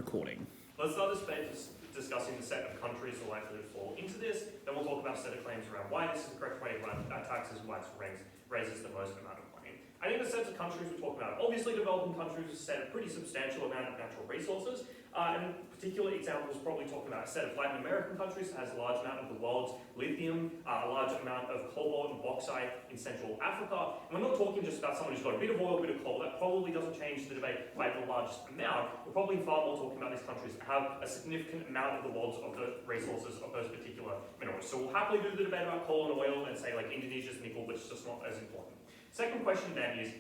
Recording. Let's start this debate discussing the set of countries that are likely to fall into this. Then we'll talk about a set of claims around why this is the correct way to run taxes and why it raises the most amount of money. I think the sets of countries we're talking about, obviously developing countries with a set of pretty substantial amount of natural resources. And particular examples probably talking about a set of Latin American countries that has a large amount of the world's lithium, a large amount of cobalt and bauxite in Central Africa. And we're not talking just about someone who's got a bit of oil, a bit of coal. That probably doesn't change the debate by the largest amount. We're probably far more talking about these countries that have a significant amount of the world's of the resources of those particular minerals. So we'll happily do the debate about coal and oil and say like Indonesia's nickel, but it's just not as important. Second question then is,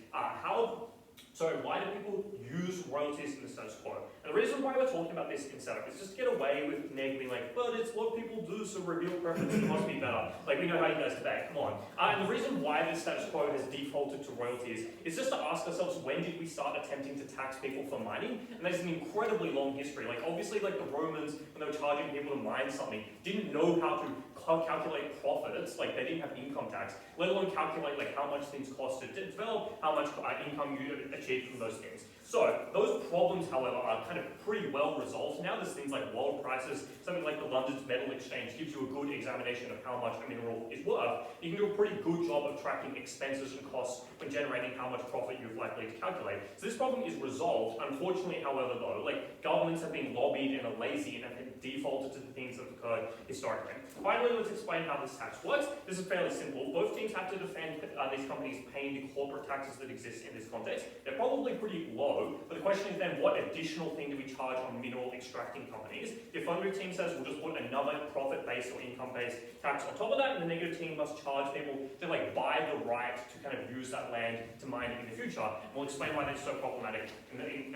why do people use royalties in the status quo? And the reason why we're talking about this in setup is just to get away with negating like, but it's what people do, so reveal preferences must be better. Like, we know how you guys debate, come on. And the reason why this status quo has defaulted to royalties is just to ask ourselves, when did we start attempting to tax people for mining? And there's an incredibly long history. Like, obviously, like the Romans, when they were charging people to mine something, didn't know how to calculate profits, like they didn't have income tax, let alone calculate like how much things costed to develop, how much income you achieved from those things. So those problems, however, are kind of pretty well resolved now. There's things like world prices, something like the London's Metal Exchange gives you a good examination of how much a mineral is worth. You can do a pretty good job of tracking expenses and costs when generating how much profit you're likely to calculate. So this problem is resolved. Unfortunately, however, though, like governments have been lobbied and are lazy and have defaulted to the things that have occurred historically. Finally, let's explain how this tax works. This is fairly simple. Both teams have to defend these companies paying the corporate taxes that exist in this context. They're probably pretty low, but the question is then, what additional thing do we charge on mineral extracting companies? The affirmative team says we'll just put another profit-based or income-based tax on top of that, and the negative team must charge people to like buy the right to kind of use that land to mine in the future. And we'll explain why that's so problematic going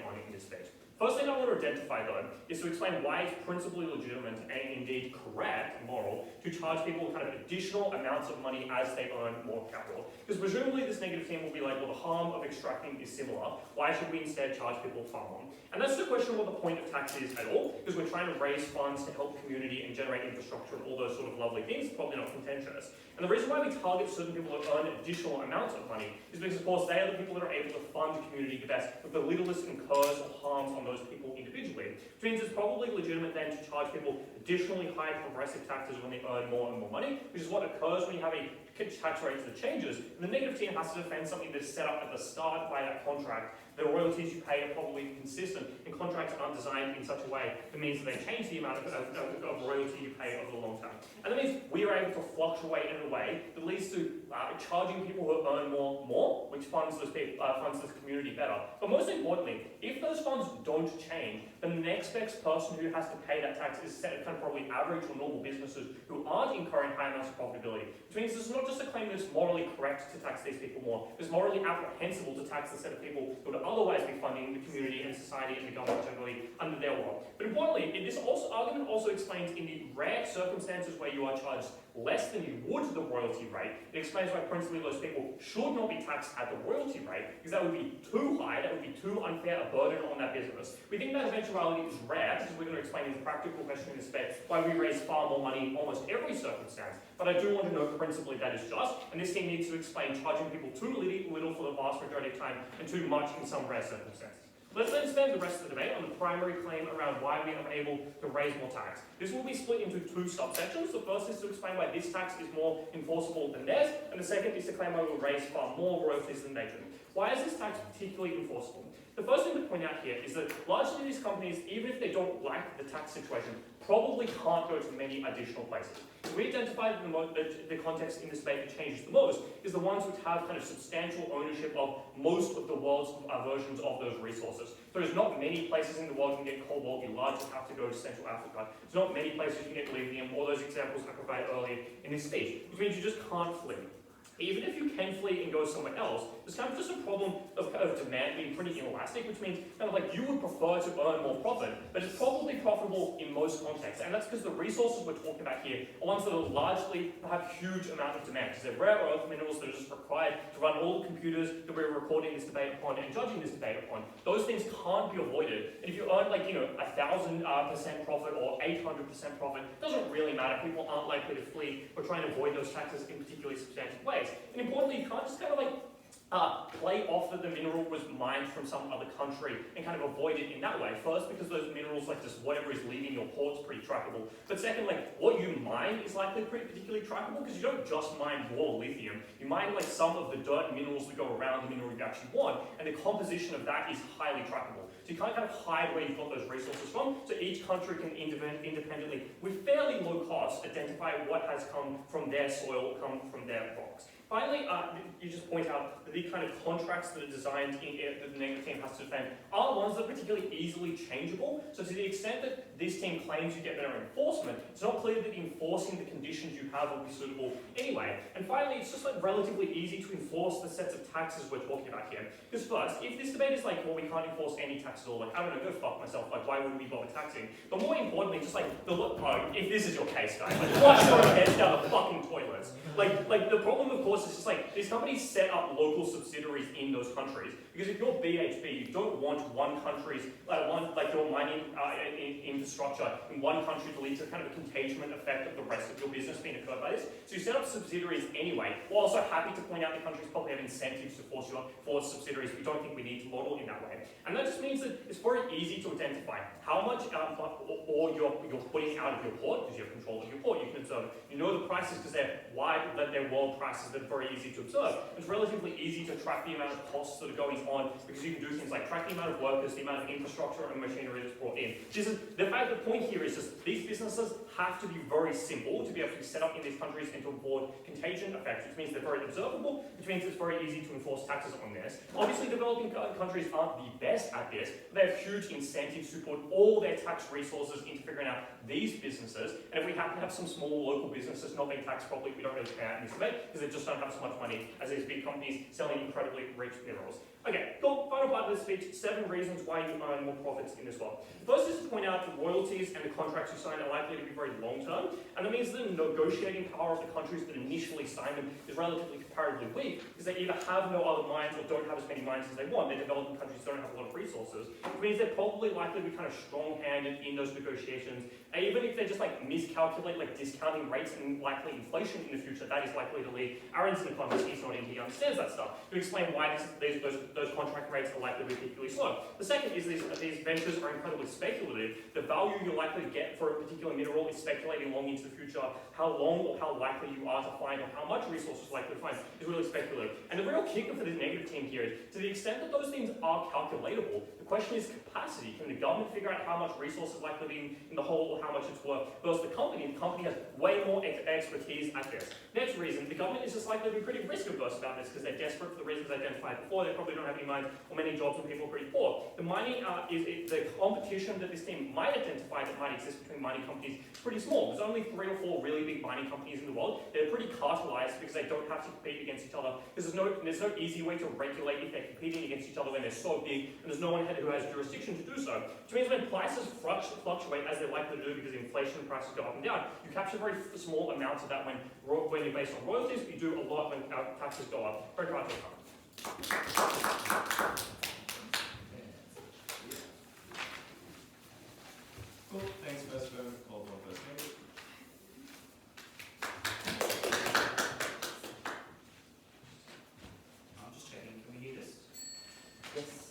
on in this debate. First thing I want to identify though is to explain why it's principally legitimate and indeed correct, moral, to charge people kind of additional amounts of money as they earn more capital. Because presumably this negative team will be like, well, the harm of extracting is similar. Why should we instead charge people far more? And that's the question of what the point of tax is at all, because we're trying to raise funds to help community and generate infrastructure and all those sort of lovely things. It's probably not contentious. And the reason why we target certain people that earn additional amounts of money is because, of course, they are the people that are able to fund the community the best with the littlest incurs or harms on those people individually. Which means it's probably legitimate then to charge people additionally high progressive taxes when they earn more and more money, which is what occurs when you have a tax rate that changes. And the negative team has to defend something that's set up at the start by that contract. The royalties you pay are probably consistent, and contracts aren't designed in such a way that means that they change the amount of royalty you pay over the long term. And that means we are able to fluctuate in a way that leads to charging people who earn more, which funds this community better. But most importantly, if those funds don't change, then the next best person who has to pay that tax is set kind of probably average or normal businesses who aren't incurring high amounts of profitability. Which means this is not just a claim that it's morally correct to tax these people more, it's morally apprehensible to tax the set of people who would otherwise be funding the community and society and the government generally under their will. But importantly, this argument also explains in the rare circumstances where you are charged less than you would the royalty rate, it explains why principally those people should not be taxed at the royalty rate, because that would be too high, that would be too unfair a burden on that business. We think that eventuality is rare, because we're going to explain in the practical question in this debate why we raise far more money in almost every circumstance. But I do want to note principally that is just, and this team needs to explain charging people too little for the vast majority of time and too much in some rare circumstances. Let's then spend the rest of the debate on the primary claim around why we are unable to raise more tax. This will be split into two subsections. The first is to explain why this tax is more enforceable than theirs, and the second is to claim why we will raise far more royalties than they do. Why is this tax particularly enforceable? The first thing to point out here is that largely these companies, even if they don't like the tax situation, probably can't go to many additional places. We identify that the context in this debate that changes the most is the ones which have kind of substantial ownership of most of the world's versions of those resources. There's not many places in the world you can get cobalt, you largely have to go to Central Africa. There's not many places you can get lithium, all those examples I provided earlier in this speech, which means you just can't flee. Even if you can flee and go somewhere else, there's kind of just a problem of demand being pretty inelastic, which means kind of like you would prefer to earn more profit, but it's probably profitable in most contexts. And that's because the resources we're talking about here are ones that are largely have huge amount of demand, because they're rare earth minerals that are just required to run all the computers that we're recording this debate upon and judging this debate upon. Those things can't be avoided. And if you earn like, 1,000% profit or 800% profit, it doesn't really matter. People aren't likely to flee or try and avoid those taxes in particularly substantial ways. And importantly, you can't just kind of like play off that the mineral was mined from some other country and kind of avoid it in that way. First, because those minerals, like just whatever is leaving your port's pretty trackable. But second, like what you mine is likely pretty particularly trackable because you don't just mine raw lithium. You mine like some of the dirt minerals that go around the mineral you actually want, and the composition of that is highly trackable. So you can't kind of hide where you've got those resources from. So each country can independently, with fairly low cost, identify what has come from their soil, come from their rocks. Finally, you just point out that the kind of contracts that are designed that the negative team has to defend are ones that are particularly easily changeable. So to the extent that this team claims you get better enforcement, it's not clear that enforcing the conditions you have will be suitable anyway. And finally, it's just like relatively easy to enforce the sets of taxes we're talking about here. Because first, if this debate is like, well, we can't enforce any taxes at all, like, I don't know, go fuck myself, like, why wouldn't we bother taxing? But more importantly, just like, if this is your case, guys, like, flush your heads down the fucking toilets. Like the problem, of course, is just like, these companies set up local subsidiaries in those countries. Because if you're BHP, you don't want one country's, like your mining infrastructure in one country to lead to kind of a contagion effect of the rest of your business being occurred by this. So you set up subsidiaries anyway. We're also happy to point out that countries probably have incentives to force subsidiaries. We don't think we need to model in that way. And that just means that it's very easy to identify how much ore you're putting out of your port, because you have control of your port, you can observe it. You know the prices because they're wide, they're world prices that are very easy to observe. It's relatively easy to track the amount of costs that are going on because you can do things like track the amount of workers, the amount of infrastructure and machinery that's brought in. The point here is just these businesses have to be very simple to be able to be set up in these countries and to avoid contagion effects, which means they're very observable, which means it's very easy to enforce taxes on this. Obviously, developing countries aren't the best at this, but they have huge incentives to put all their tax resources into figuring out these businesses. And if we happen to have some small local businesses not being taxed properly, we don't really care in this debate because they just don't have so much money as these big companies selling incredibly rich minerals. Okay, cool. Final part of this speech, 7 reasons why you earn more profits in this world. First is to point out that royalties and the contracts you sign are likely to be very long-term, and that means the negotiating power of the countries that initially sign them is relatively comparatively weak, because they either have no other mines or don't have as many mines as they want. They're developing countries don't have a lot of resources. It means they're probably likely to be kind of strong-handed in those negotiations, and even if they just like miscalculate like discounting rates and likely inflation in the future, that is likely to lead. Arin's an economist, he's not in, he understands that stuff, to explain why those contract rates are likely to be particularly slow. The second is these ventures are incredibly speculative. The value you're likely to get for a particular mineral is speculating long into the future. How long or how likely you are to find or how much resources you're likely to find is really speculative. And the real kicker for this negative team here is, to the extent that those things are calculatable, the question is capacity. Can the government figure out how much resources is likely to be in the whole or how much it's worth versus the company? The company has way more expertise at this. Next reason, the government is just likely to be pretty risk averse about this because they're desperate for the reasons identified before. They probably don't have any mines or many jobs when people are pretty poor. The mining the competition that this team might identify that might exist between mining companies is pretty small. There's only 3 or 4 really big mining companies in the world. They're pretty cartelized because they don't have to compete against each other. Because there's no easy way to regulate if they're competing against each other when they're so big, and there's no one who has jurisdiction to do so. Which means when prices fluctuate as they're likely to do because inflation prices go up and down, you capture very small amounts of that when you're based on royalties, but you do a lot when taxes go up. Very hard to cover. Cool. Thanks, first vote. Call for first vote. I'm just checking. Can we hear this? Yes.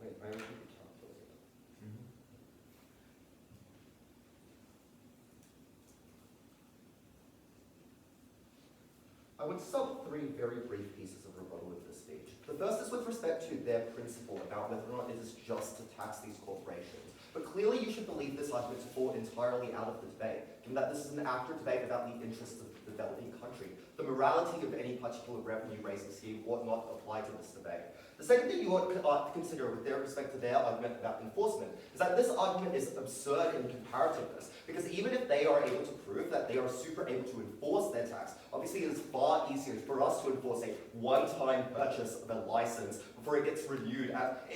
Wait, I don't think the calculator. I would sum 3 very brief pieces of rebuttal with this speech. The first is with respect to their principle about whether or not it is just to tax these corporations. But clearly you should believe this argument to fall entirely out of the debate, given that this is an accurate debate about the interests of the developing country. The morality of any particular revenue-raising scheme ought not apply to this debate. The second thing you ought to consider with respect to their argument about enforcement is that this argument is absurd in comparativeness, because even if they are able to prove that they are super able to enforce their tax, obviously it is far easier for us to enforce a one-time purchase of a license before it gets renewed at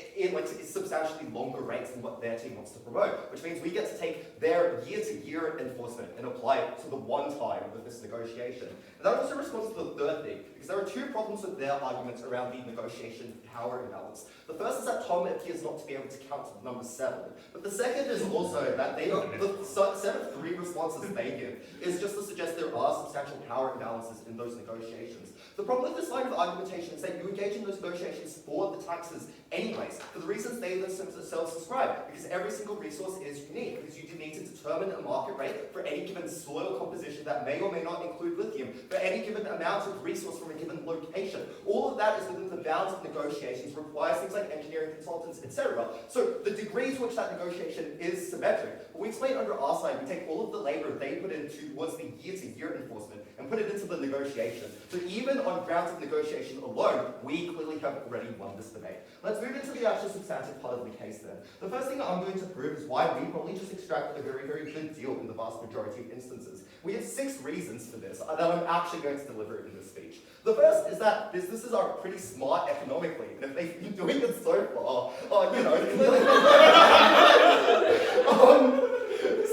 substantially longer rates than what their team wants to promote, which means we get to take their year-to-year enforcement and apply it to the one time of this negotiation. And that also responds to the third thing, because there are two problems with their arguments around the negotiation power imbalance. The first is that Tom appears not to be able to count to number 7, but the second is also that the set of 3 responses they give is just to suggest there are substantial power imbalances in those negotiations. The problem with this line of argumentation is that you engage in those negotiations for the taxes anyways, for the reasons they themselves describe, because every single resource is unique, because you need to determine a market rate for any given soil composition that may or may not include lithium, for any given amount of resource from a given location. All of that is within the bounds of negotiations, requires things like engineering consultants, etc. So the degree to which that negotiation is symmetric, we explain under our side, we take all of the labor they put into towards the year-to-year enforcement and put it into the negotiation. So even on grounds of negotiation alone, we clearly have already won this debate. Let's move into the actual substantive part of the case then. The first thing I'm going to prove is why we probably just extract a very, very good deal in the vast majority of instances. We have 6 reasons for this that I'm actually going to deliver in this speech. The first is that businesses are pretty smart economically, and if they've been doing it so far, clearly.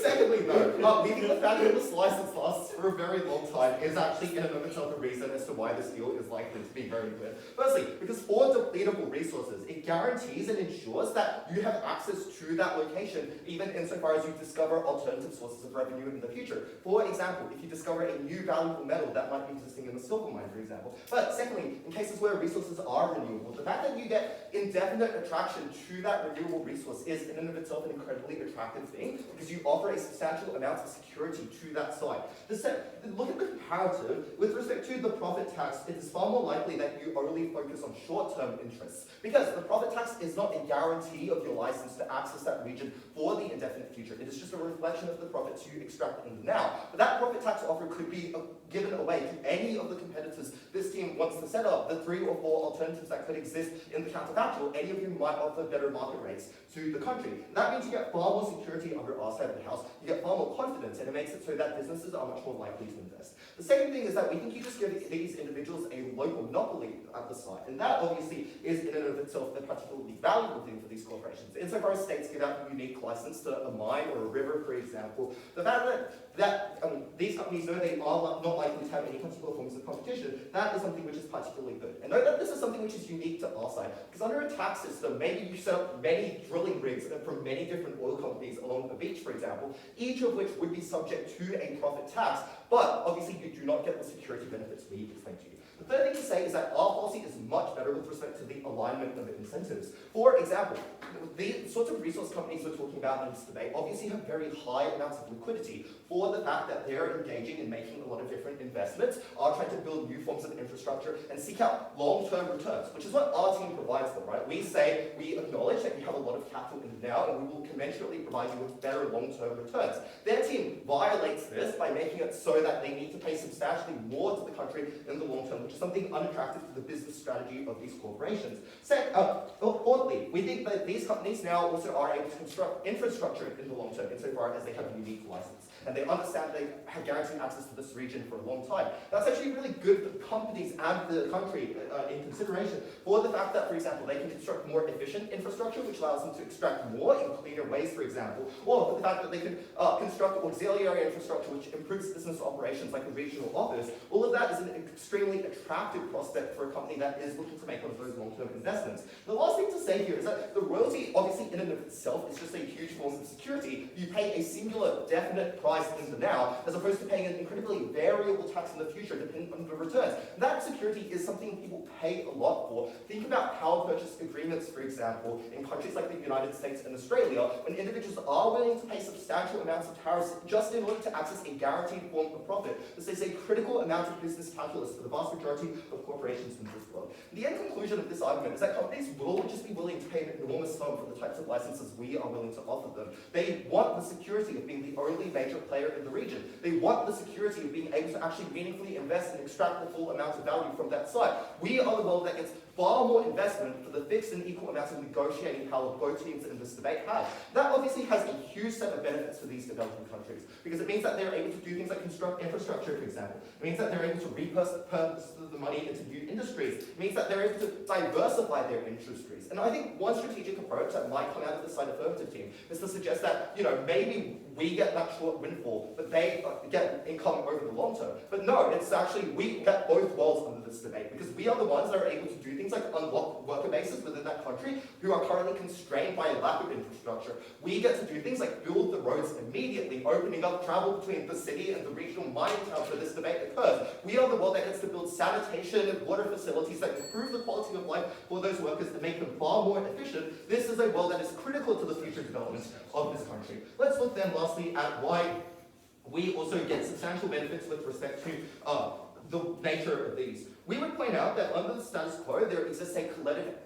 Secondly, though, we think the fact that this license lasts for a very long time is actually in and of itself a reason as to why this deal is likely to be very good. Firstly, because for depletable resources, it guarantees and ensures that you have access to that location, even insofar as you discover alternative sources of revenue in the future. For example, if you discover a new valuable metal that might be existing in a silver mine, for example. But secondly, in cases where resources are renewable, the fact that you get indefinite attraction to that renewable resource is in and of itself an incredibly attractive thing, because you offer a substantial amount of security to that site. Look at the comparative. With respect to the profit tax, it is far more likely that you only focus on short-term interests, because the profit tax is not a guarantee of your license to access that region for the indefinite future. It is just a reflection of the profits you extract in the now. But that profit tax offer could be given away to any of the competitors this team wants to set up, the 3 or 4 alternatives that could exist in the counterfactual, any of whom might offer better market rates to the country. That means you get far more security under our side of the house, you get far more confidence, and it makes it so that businesses are much more likely to invest. The second thing is that we think you just give these individuals a local monopoly at the site, and that obviously is in and of itself a particularly valuable thing for these corporations. Insofar as states give out a unique license to a mine or a river, for example, the fact that these companies know they are not likely to have any particular forms of competition, that is something which is particularly good. And note that this is something which is unique to our side, because under a tax system, maybe you set up many drilling rigs from many different oil companies along a beach, for example, each of which would be subject to a profit tax, but obviously you do not get the security benefits we explained to you. The third thing to say is that our policy is much better with respect to the alignment of incentives. For example, the sorts of resource companies we're talking about in this debate obviously have very high amounts of liquidity for the fact that they're engaging in making a lot of different investments, are trying to build new forms of infrastructure, and seek out long-term returns, which is what our team provides them, right? We say, we acknowledge that you have a lot of capital in the now, and we will commensurately provide you with better long-term returns. Their team violates this by making it so that they need to pay substantially more to the country in the long term, which is something unattractive to the business strategy of these corporations. Fourthly, we think that these companies now also are able to construct infrastructure in the long term, insofar as they have a unique license, and they understand they have guaranteed access to this region for a long time. That's actually really good for the companies and the country in consideration for the fact that, for example, they can construct more efficient infrastructure, which allows them to extract more in cleaner ways, for example, or for the fact that they can construct auxiliary infrastructure, which improves business operations like a regional office. All of that is an extremely attractive prospect for a company that is looking to make one of those long-term investments. The last thing to say here is that the royalty, obviously in and of itself, is just a huge form of security. You pay a singular, definite price in the now, as opposed to paying an incredibly variable tax in the future, depending on the returns. That security is something people pay a lot for. Think about power purchase agreements, for example, in countries like the United States and Australia, when individuals are willing to pay substantial amounts of tariffs just in order to access a guaranteed form of profit. This is a critical amount of business calculus for the vast majority of corporations in this world. The end conclusion of this argument is that companies will just be willing to pay an enormous sum for the types of licenses we are willing to offer them. They want the security of being the only major player in the region. They want the security of being able to actually meaningfully invest and extract the full amount of value from that site. We are the world that gets far more investment for the fixed and equal amounts of negotiating power both teams in this debate have. That obviously has a huge set of benefits for these developing countries, because it means that they're able to do things like construct infrastructure, for example. It means that they're able to repurpose the money into new industries. It means that they're able to diversify their industries. And I think one strategic approach that might come out of the side affirmative team is to suggest that, maybe we get that short windfall, but they get income over the long term. But no, it's actually, we get both worlds under this debate, because we are the ones that are able to do things like unlock worker bases within that country who are currently constrained by a lack of infrastructure. We get to do things like build the roads immediately, opening up travel between the city and the regional mining towns where this debate occurs. We are the world that gets to build sanitation and water facilities that improve the quality of life for those workers and make them far more efficient. This is a world that is critical to the future development of this country. Let's look then lastly at why we also get substantial benefits with respect to the nature of these. We would point out that under the status quo, there exists a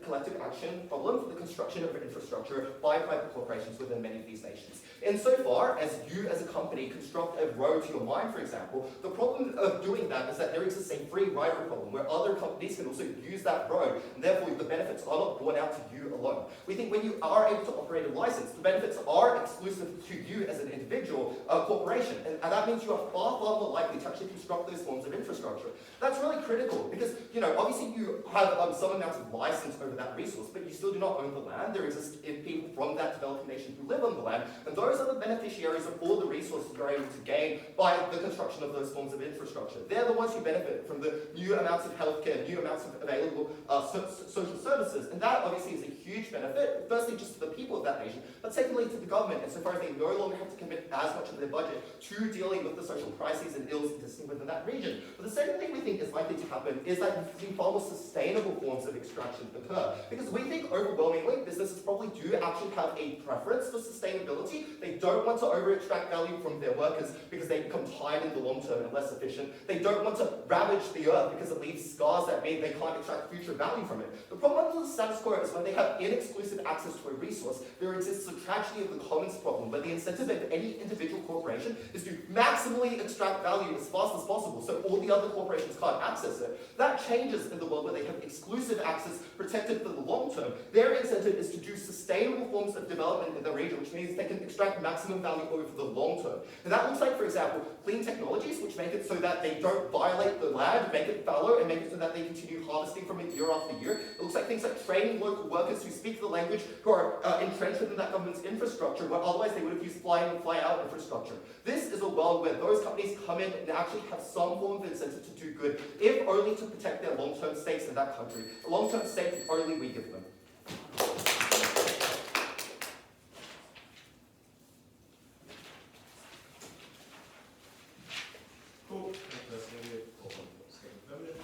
collective action problem for the construction of infrastructure by private corporations within many of these nations. Insofar as you as a company construct a road to your mine, for example, the problem of doing that is that there exists a free rider problem where other companies can also use that road, and therefore the benefits are not borne out to you alone. We think when you are able to operate a license, the benefits are exclusive to you as an individual corporation, and that means you are far, far more likely to actually construct those forms of infrastructure. That's really critical because, obviously you have some amount of license over that resource, but you still do not own the land. There exist people from that developing nation who live on the land, and those are the beneficiaries of all the resources you're able to gain by the construction of those forms of infrastructure. They're the ones who benefit from the new amounts of healthcare, new amounts of available social services, and that obviously is a huge benefit, firstly just to the people of that nation, but secondly to the government, insofar as they no longer have to commit as much of their budget to dealing with the social crises and ills existing within that region. But the second thing we think is likely to happen is that you see far more sustainable forms of extraction occur, because we think overwhelmingly businesses probably do actually have a preference for sustainability. They don't want to over-extract value from their workers because they become tired in the long term and less efficient. They don't want to ravage the earth because it leaves scars that mean they can't extract future value from it. The problem with the status quo is when they have inexclusive access to a resource, there exists a tragedy of the commons problem, where the incentive of any individual corporation is to maximally extract value as fast as possible so all the other corporations can't access it. That changes in the world where they have exclusive access protected for the long term. Their incentive is to do sustainable forms of development in the region, which means they can extract maximum value over the long term. And that looks like, for example, clean technologies, which make it so that they don't violate the land, make it fallow, and make it so that they continue harvesting from it year after year. It looks like things like training local workers who speak the language, who are entrenched within that government's infrastructure, where otherwise they would have used fly-in and fly-out infrastructure. This is a world where those companies come in and actually have some form of incentive to do good, if only to protect their long-term stakes in that country. A long-term stake only we give them. Cool. That's maybe a cool one. Affirmative.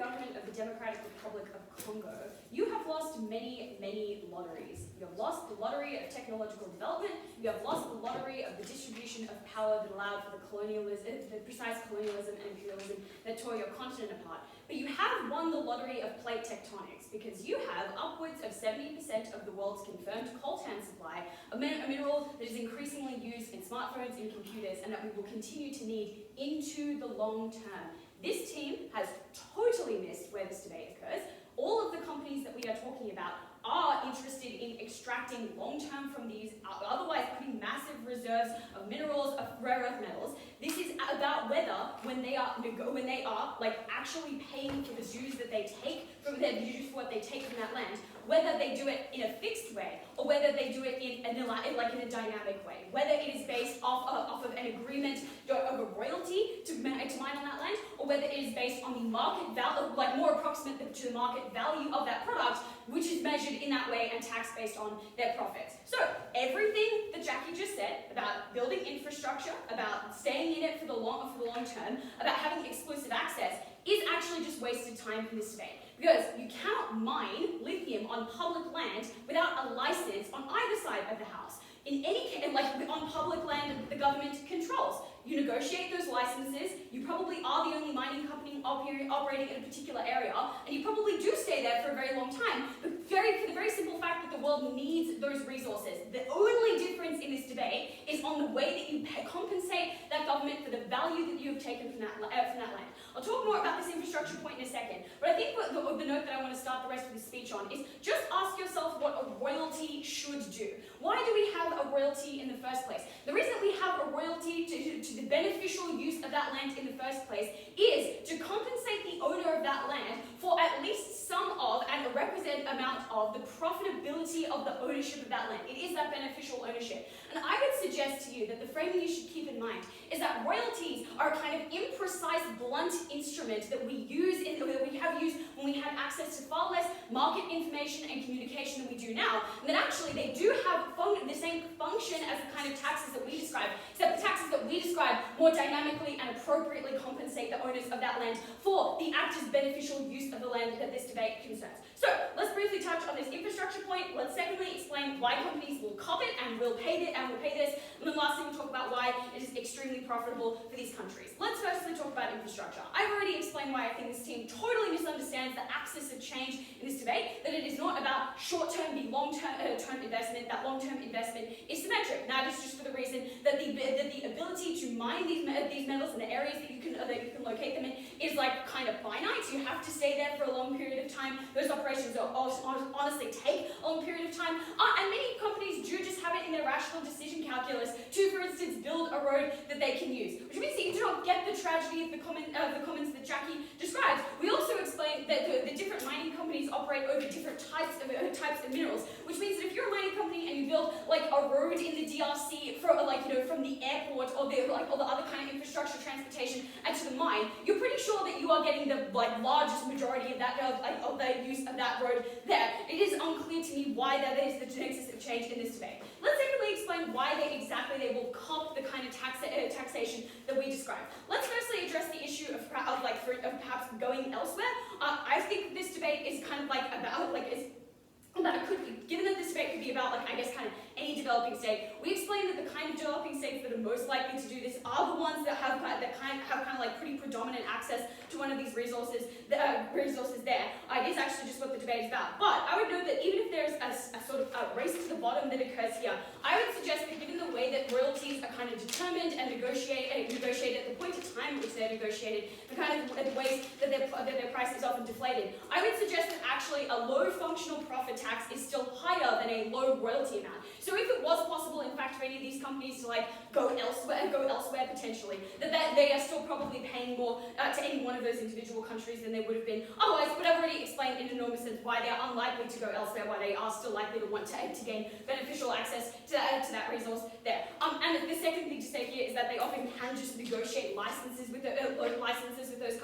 Government of the Democratic Republic of Congo, you have lost many, many lotteries. You have lost the lottery of technological development, you have lost the lottery of the distribution of power that allowed for the precise colonialism and imperialism that tore your continent apart. But you have won the lottery of plate tectonics, because you have upwards of 70% of the world's confirmed coltan supply, a mineral that is increasingly used in smartphones and computers, and that we will continue to need into the long term. This team has totally missed where this debate occurs. All of the companies that we are talking about are interested in extracting long-term from these otherwise pretty massive reserves of minerals, of rare earth metals. This is about whether, when they are like actually paying for the dues that they take, for their dues for what they take from that land, whether they do it in a fixed way or whether they do it in a dynamic way, whether it is based off of an agreement of a royalty to mine on that land, or whether it is based on the market value, like more approximate to the market value of that product, which is measured in that way and taxed based on their profits. So everything that Jacky just said about building infrastructure, about staying in it for the long term, about having exclusive access, is actually just wasted time in this debate. Because you cannot mine lithium on public land without a license on either side of the house. In any case, like on public land the government controls, you negotiate those licenses, you probably are the only mining company operating in a particular area, and you probably do stay there for a very long time, for the very simple fact that the world needs those resources. The only difference in this debate is on the way that you compensate that government for the value that you have taken from that land. I'll talk more about this infrastructure point in a second, but I think the note that I want to start the rest of the speech on is just ask yourself what a royalty should do. Why do we have a royalty in the first place? The reason that we have a royalty to the beneficial use of that land in the first place is to compensate the owner of that land for at least some of and a represent amount of the profitability of the ownership of that land. It is that beneficial ownership. And I would suggest to you that the framing you should keep in mind is that royalties are a kind of imprecise, blunt instrument that we have used when we had access to far less market information and communication than we do now. And that actually they do have the same function as the kind of taxes that we describe, except the taxes that we describe more dynamically and appropriately compensate the owners of that land for the actor's beneficial use of the land that this debate concerns. So let's briefly touch on this infrastructure point. Let's secondly explain why companies will cop it and will pay this. And then lastly, we'll talk about why it is extremely profitable for these countries. Let's firstly talk about infrastructure. I've already explained why I think this team totally misunderstands the axis of change in this debate, that it is not about short-term v long-term investment, that long-term investment is symmetric. Now, this is just for the reason that the ability to mine these metals in the areas that you can locate them in is like kind of finite. You have to stay there for a long period of time. Those operations honestly take a long period of time. And many companies do just have it in their rational decision calculus to, for instance, build a road that they can use. Which means that you do not get the tragedy of the comments that Jacky described. We also explained that the different mining companies operate over different types of minerals, which means that if you're a mining company and you build like a road in the DRC from the airport or the other kind of infrastructure, transportation, and to the mine, you're pretty sure that you are getting the largest majority of that of the use of that road there. It is unclear to me why that is the nexus of change in this debate. Let's secondly explain why they will cop the kind of taxation that we described. Let's firstly address the issue of perhaps going elsewhere. I think this debate is kind of given that this debate could be about any developing state, we explained that the kind of developing states that are most likely to do this are the ones that have pretty predominant access to one of these resources there. It is actually just what the debate is about. But I would note that even if there's a sort of a race to the bottom that occurs here, I would suggest that given the way that royalties are kind of determined and negotiated at the point of time in which they're negotiated, the kind of the ways that their price is often deflated, I would suggest that actually a low functional profit tax is still higher than a low royalty amount. So if it was possible, in fact, for any of these companies to go elsewhere potentially, that they are still probably paying more to any one of those individual countries than they would have been otherwise. But I've already explained in enormous sense why they are unlikely to go elsewhere, why they are still likely to want to gain beneficial access to that resource there. And the second thing to say here is that they often can just negotiate licenses with those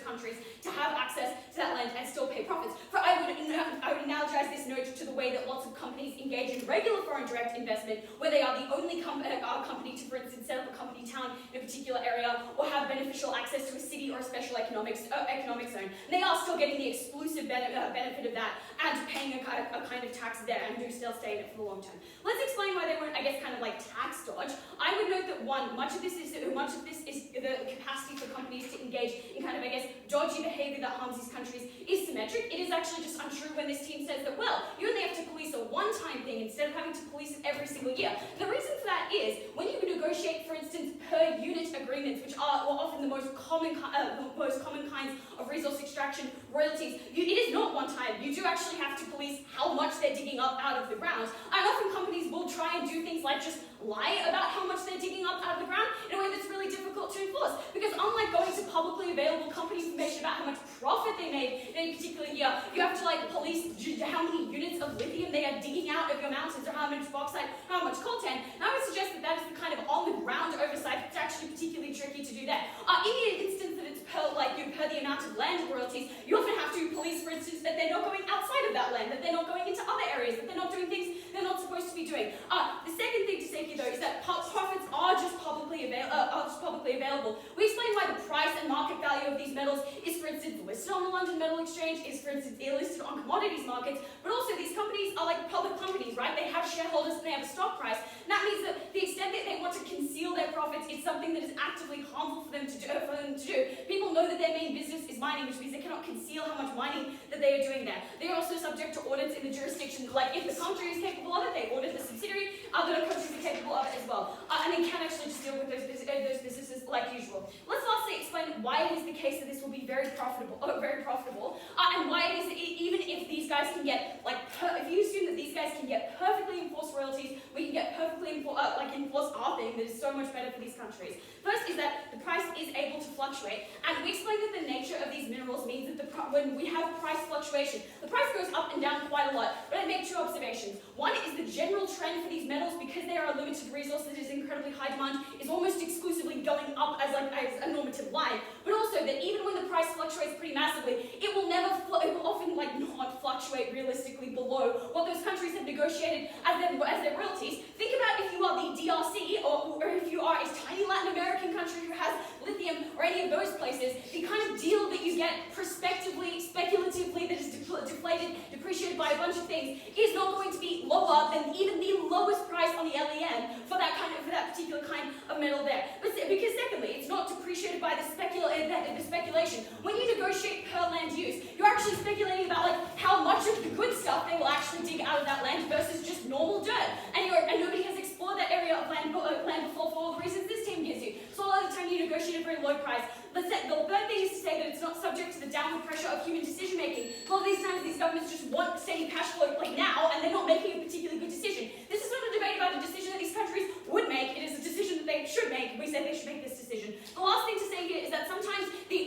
countries to have access to that land and still pay profits. I would analogize this note to the way that lots of companies engage in regular foreign direct investment, where they are the only company to, for instance, set up a company town in a particular area or have beneficial access to a city or a special economic zone. And they are still getting the exclusive benefit of that and paying a kind of tax there and do still stay in it for the long term. Let's explain why they weren't, tax dodge. I would note that much of this is the capacity for companies to engage in dodgy behavior that harms these countries is symmetric. It is actually just untrue when this team says that, you only have to police a one-time thing instead of having to police it every single year. The reason for that is when you negotiate, for instance, per unit agreements, which are often the most common kinds of resource extraction royalties, it is not one time. You do actually have to police how much they're digging up out of the ground. And often companies will try and do things like just lie about how much they're digging up out of the ground in a way that's really difficult to enforce. Because unlike going to publicly available company information about how much profit they made in any particular year, you have to like police how many units of lithium they are digging out of your mountains or how much bauxite, how much coltan. And I would suggest that that is the kind of on-the-ground oversight that's actually particularly tricky to do that. In the instance that it's per the amount of land royalties, you often have to police, for instance, that they're not going outside of that land, that they're not going into other areas, that they're not doing things they're not supposed to be doing. The second thing to say here, though, is that profits are just publicly available. We explain why the price and market value of these metals is, for instance, listed on the London Metal Exchange, is, for instance, listed on commodities markets, but also these companies are like public companies, right? They have shareholders and they have a stock price. And that means that the extent that they want to conceal their profits is something that is actively harmful for them to do. People know that their main business is mining, which means they cannot conceal how much mining that they are doing there. They are also subject to audits in the jurisdiction, like if the country is capable of it, they audit the subsidiary, other countries are capable of it as well. And they can actually just deal with those businesses like usual. Let's lastly explain why it is the case that this will be very profitable, and why it is that even if these guys can get, if you assume that these guys can get perfectly enforced royalties, we can get perfectly enforce our thing that is so much better for these countries. First is that the price is able to fluctuate, and we explained that the nature of these minerals means that when we have price fluctuation, the price goes up and down quite a lot. But I make two observations. One is the general trend for these metals, because they are a limited resource that is incredibly high demand, is almost exclusively going up as a normative line. But also that even when the price fluctuates pretty massively, it will often not fluctuate realistically below what those countries have negotiated as their royalties. Think about if you are the DRC or if you are a tiny Latin American country who has lithium or any of those places, the kind of deal that you get prospectively, speculatively, that is depreciated by a bunch of things, is not going to be lower than even the lowest price on the LEM for that particular kind of metal there. But because secondly, it's not depreciated by the speculation. When you negotiate per land use, you're actually speculating about how much of the good stuff they will actually dig out of that land versus just normal dirt. And nobody has explored that area of land before for all the reasons this team gives you. So a lot of the time you negotiate a very low price. The third thing is to say that it's not subject to the downward pressure of human decision making. A lot of these times these governments just want steady cash flow now, and they're not making a particularly good decision. This is not a debate about a decision that these countries would make. It is a decision that they should make. We say they should make this decision. The last thing to say here is that sometimes the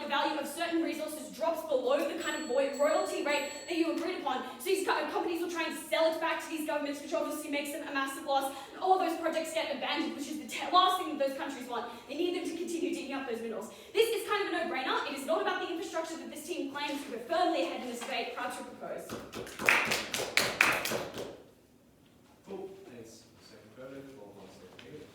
value of certain resources drops below the kind of royalty rate that you agreed upon. So these companies will try and sell it back to these governments, which obviously makes them a massive loss. And all those projects get abandoned, which is the last thing that those countries want. They need them to continue digging up those minerals. This is kind of a no-brainer. It is not about the infrastructure that this team claims. We're firmly ahead in this debate. Proud to propose. Cool. Thanks. Second voted. All votes are agreed.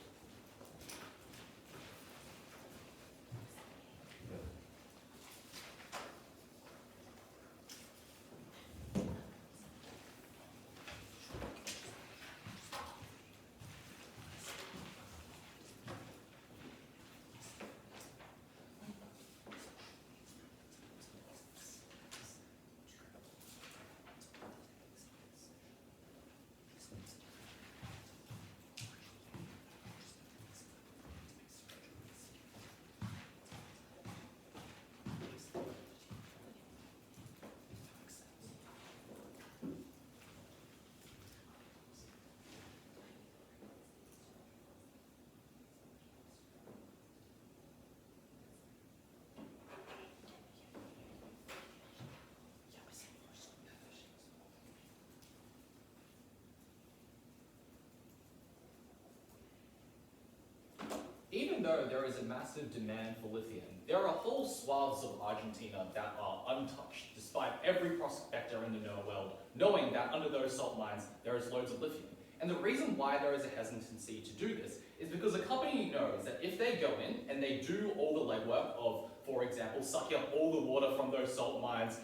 Even though there is a massive demand for lithium, there are whole swaths of Argentina that are untouched, despite every prospector in the known world knowing that under those salt mines there is loads of lithium. And the reason why there is a hesitancy to do this is because the company knows that if they go in and they do all the legwork of, for example, sucking up all the water from those salt mines,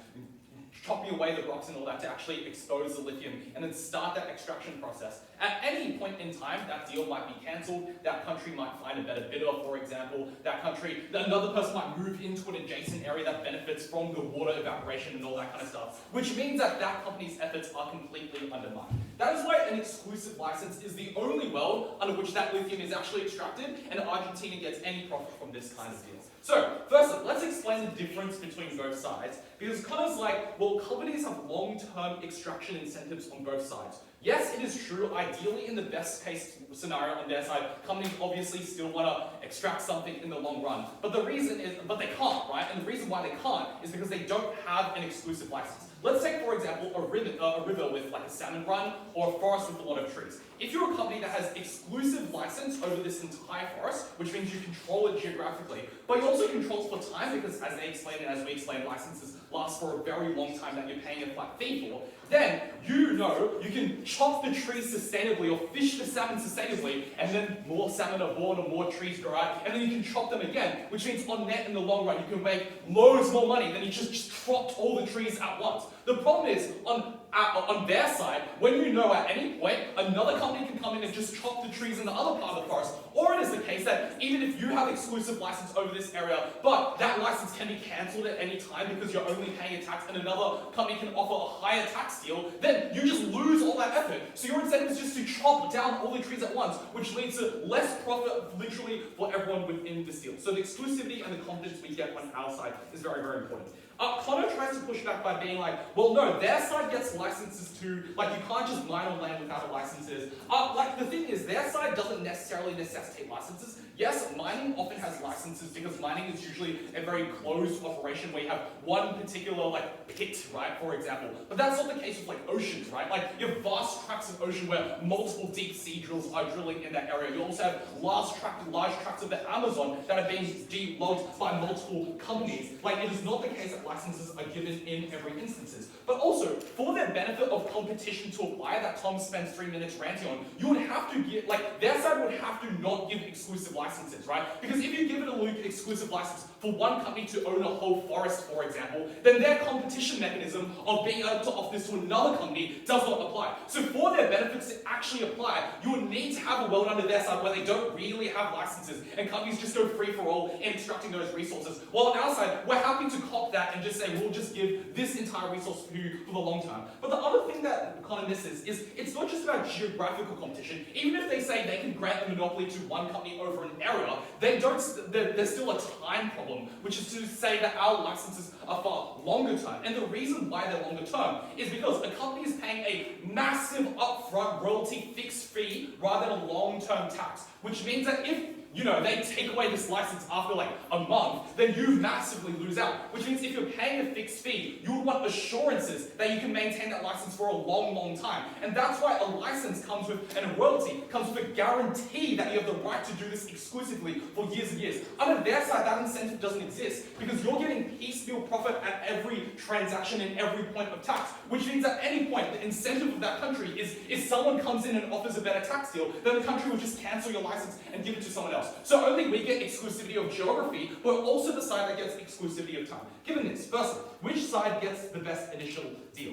chopping away the rocks and all that to actually expose the lithium and then start that extraction process. At any point in time, that deal might be cancelled, that country might find a better bidder, for example, another person might move into an adjacent area that benefits from the water evaporation and all that kind of stuff, which means that that company's efforts are completely undermined. That is why an exclusive license is the only world under which that lithium is actually extracted and Argentina gets any profit from this kind of deal. So, firstly, let's explain the difference between both sides, because Connor's like, well, companies have long-term extraction incentives on both sides. Yes, it is true, ideally in the best case scenario on their side, companies obviously still want to extract something in the long run. But the reason is, but they can't, right? And the reason why they can't is because they don't have an exclusive license. Let's take, for example, a river with like a salmon run or a forest with a lot of trees. If you're a company that has exclusive license over this entire forest, which means you control it geographically, but you also control it for time because as they explained and as we explained, licenses last for a very long time that you're paying a flat fee for, then you know you can chop the trees sustainably or fish the salmon sustainably, and then more salmon are born or more trees grow out, and then you can chop them again, which means on net in the long run you can make loads more money than you just chopped all the trees at once. The problem is, on their side, when you know at any point another company can come in and just chop the trees in the other part of the forest, or it is the case that even if you have exclusive license over this area, but that license can be cancelled at any time because you're only paying a tax and another company can offer a higher tax deal, then you just lose all that effort. So your incentive is just to chop down all the trees at once, which leads to less profit literally for everyone within this deal. So the exclusivity and the confidence we get on our side is very, very important. Connor tries to push back by being like, well, no, their side gets licenses too. Like, you can't just mine on land without a licenses. Like, the thing is, their side doesn't necessarily necessitate licenses. Yes, mining often has licenses because mining is usually a very closed operation where you have one particular, like, pit, right, for example. But that's not the case with, like, oceans, right? Like, you have vast tracts of ocean where multiple deep sea drills are drilling in that area. You also have large tracts of the Amazon that are being de-logged by multiple companies. Like, it is not the case that licenses are given in every instances. But also, for the benefit of competition to apply that Tom spends 3 minutes ranting on, you would have to get, like, their side would have to not give exclusive licenses, right? Because if you give it an exclusive license for one company to own a whole forest, for example, then their competition mechanism of being able to offer this to another company does not apply. So for their benefits to actually apply, you would need to have a world under their side where they don't really have licenses and companies just go free for all in extracting those resources. While on our side, we're happy to cop that and just say, we'll just give this entire resource for you for the long term. But the other thing that kind of misses is it's not just about geographical competition. Even if they say they can grant a monopoly to one company over an area, there's still a time problem, which is to say that our licenses are far longer term. And the reason why they're longer term is because a company is paying a massive upfront royalty fixed fee rather than a long-term tax, which means that if they take away this license after like a month, then you massively lose out. Which means if you're paying a fixed fee, you would want assurances that you can maintain that license for a long, long time. And that's why a license comes with, and a royalty comes with a guarantee that you have the right to do this exclusively for years and years. Under their side, that incentive doesn't exist because you're getting piecemeal profit at every transaction and every point of tax. Which means at any point, the incentive of that country is if someone comes in and offers a better tax deal, then the country will just cancel your license and give it to someone else. So only we get exclusivity of geography, but also the side that gets exclusivity of time. Given this, firstly, which side gets the best initial deal?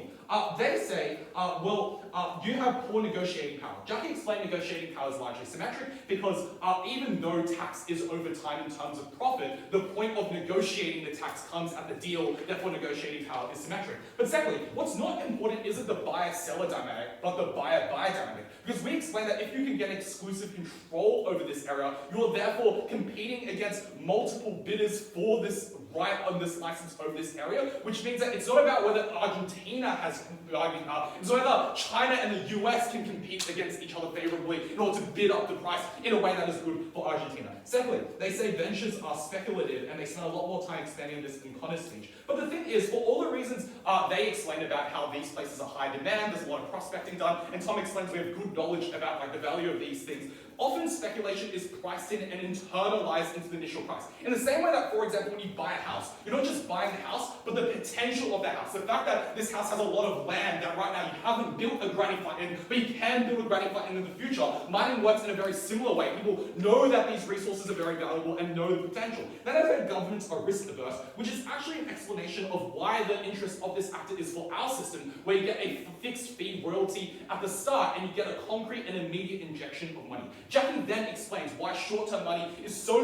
They say, you have poor negotiating power. Jacky explained negotiating power is largely symmetric because even though tax is over time in terms of profit, the point of negotiating the tax comes at the deal, therefore negotiating power is symmetric. But secondly, what's not important isn't the buyer-seller dynamic, but the buyer-buyer dynamic. Because we explained that if you can get exclusive control over this area, you are therefore competing against multiple bidders for this right on this license over this area, which means that it's not about whether Argentina has, it's not whether China and the US can compete against each other favorably in order to bid up the price in a way that is good for Argentina. Secondly, they say ventures are speculative and they spend a lot more time expanding this in Connor's speech. But the thing is, for all the reasons they explained about how these places are high demand, there's a lot of prospecting done, and Tom explains we have good knowledge about like the value of these things. Often speculation is priced in and internalized into the initial price. In the same way that, for example, when you buy a house, you're not just buying the house, but the potential of the house. The fact that this house has a lot of land that right now you haven't built a granny flat in, but you can build a granny flat in the future. Mining works in a very similar way. People know that these resources are very valuable and know the potential. Then I've heard governments are risk averse, which is actually an explanation of why the interest of this actor is for our system, where you get a fixed fee royalty at the start and you get a concrete and immediate injection of money. Jacky then explains why short-term money is so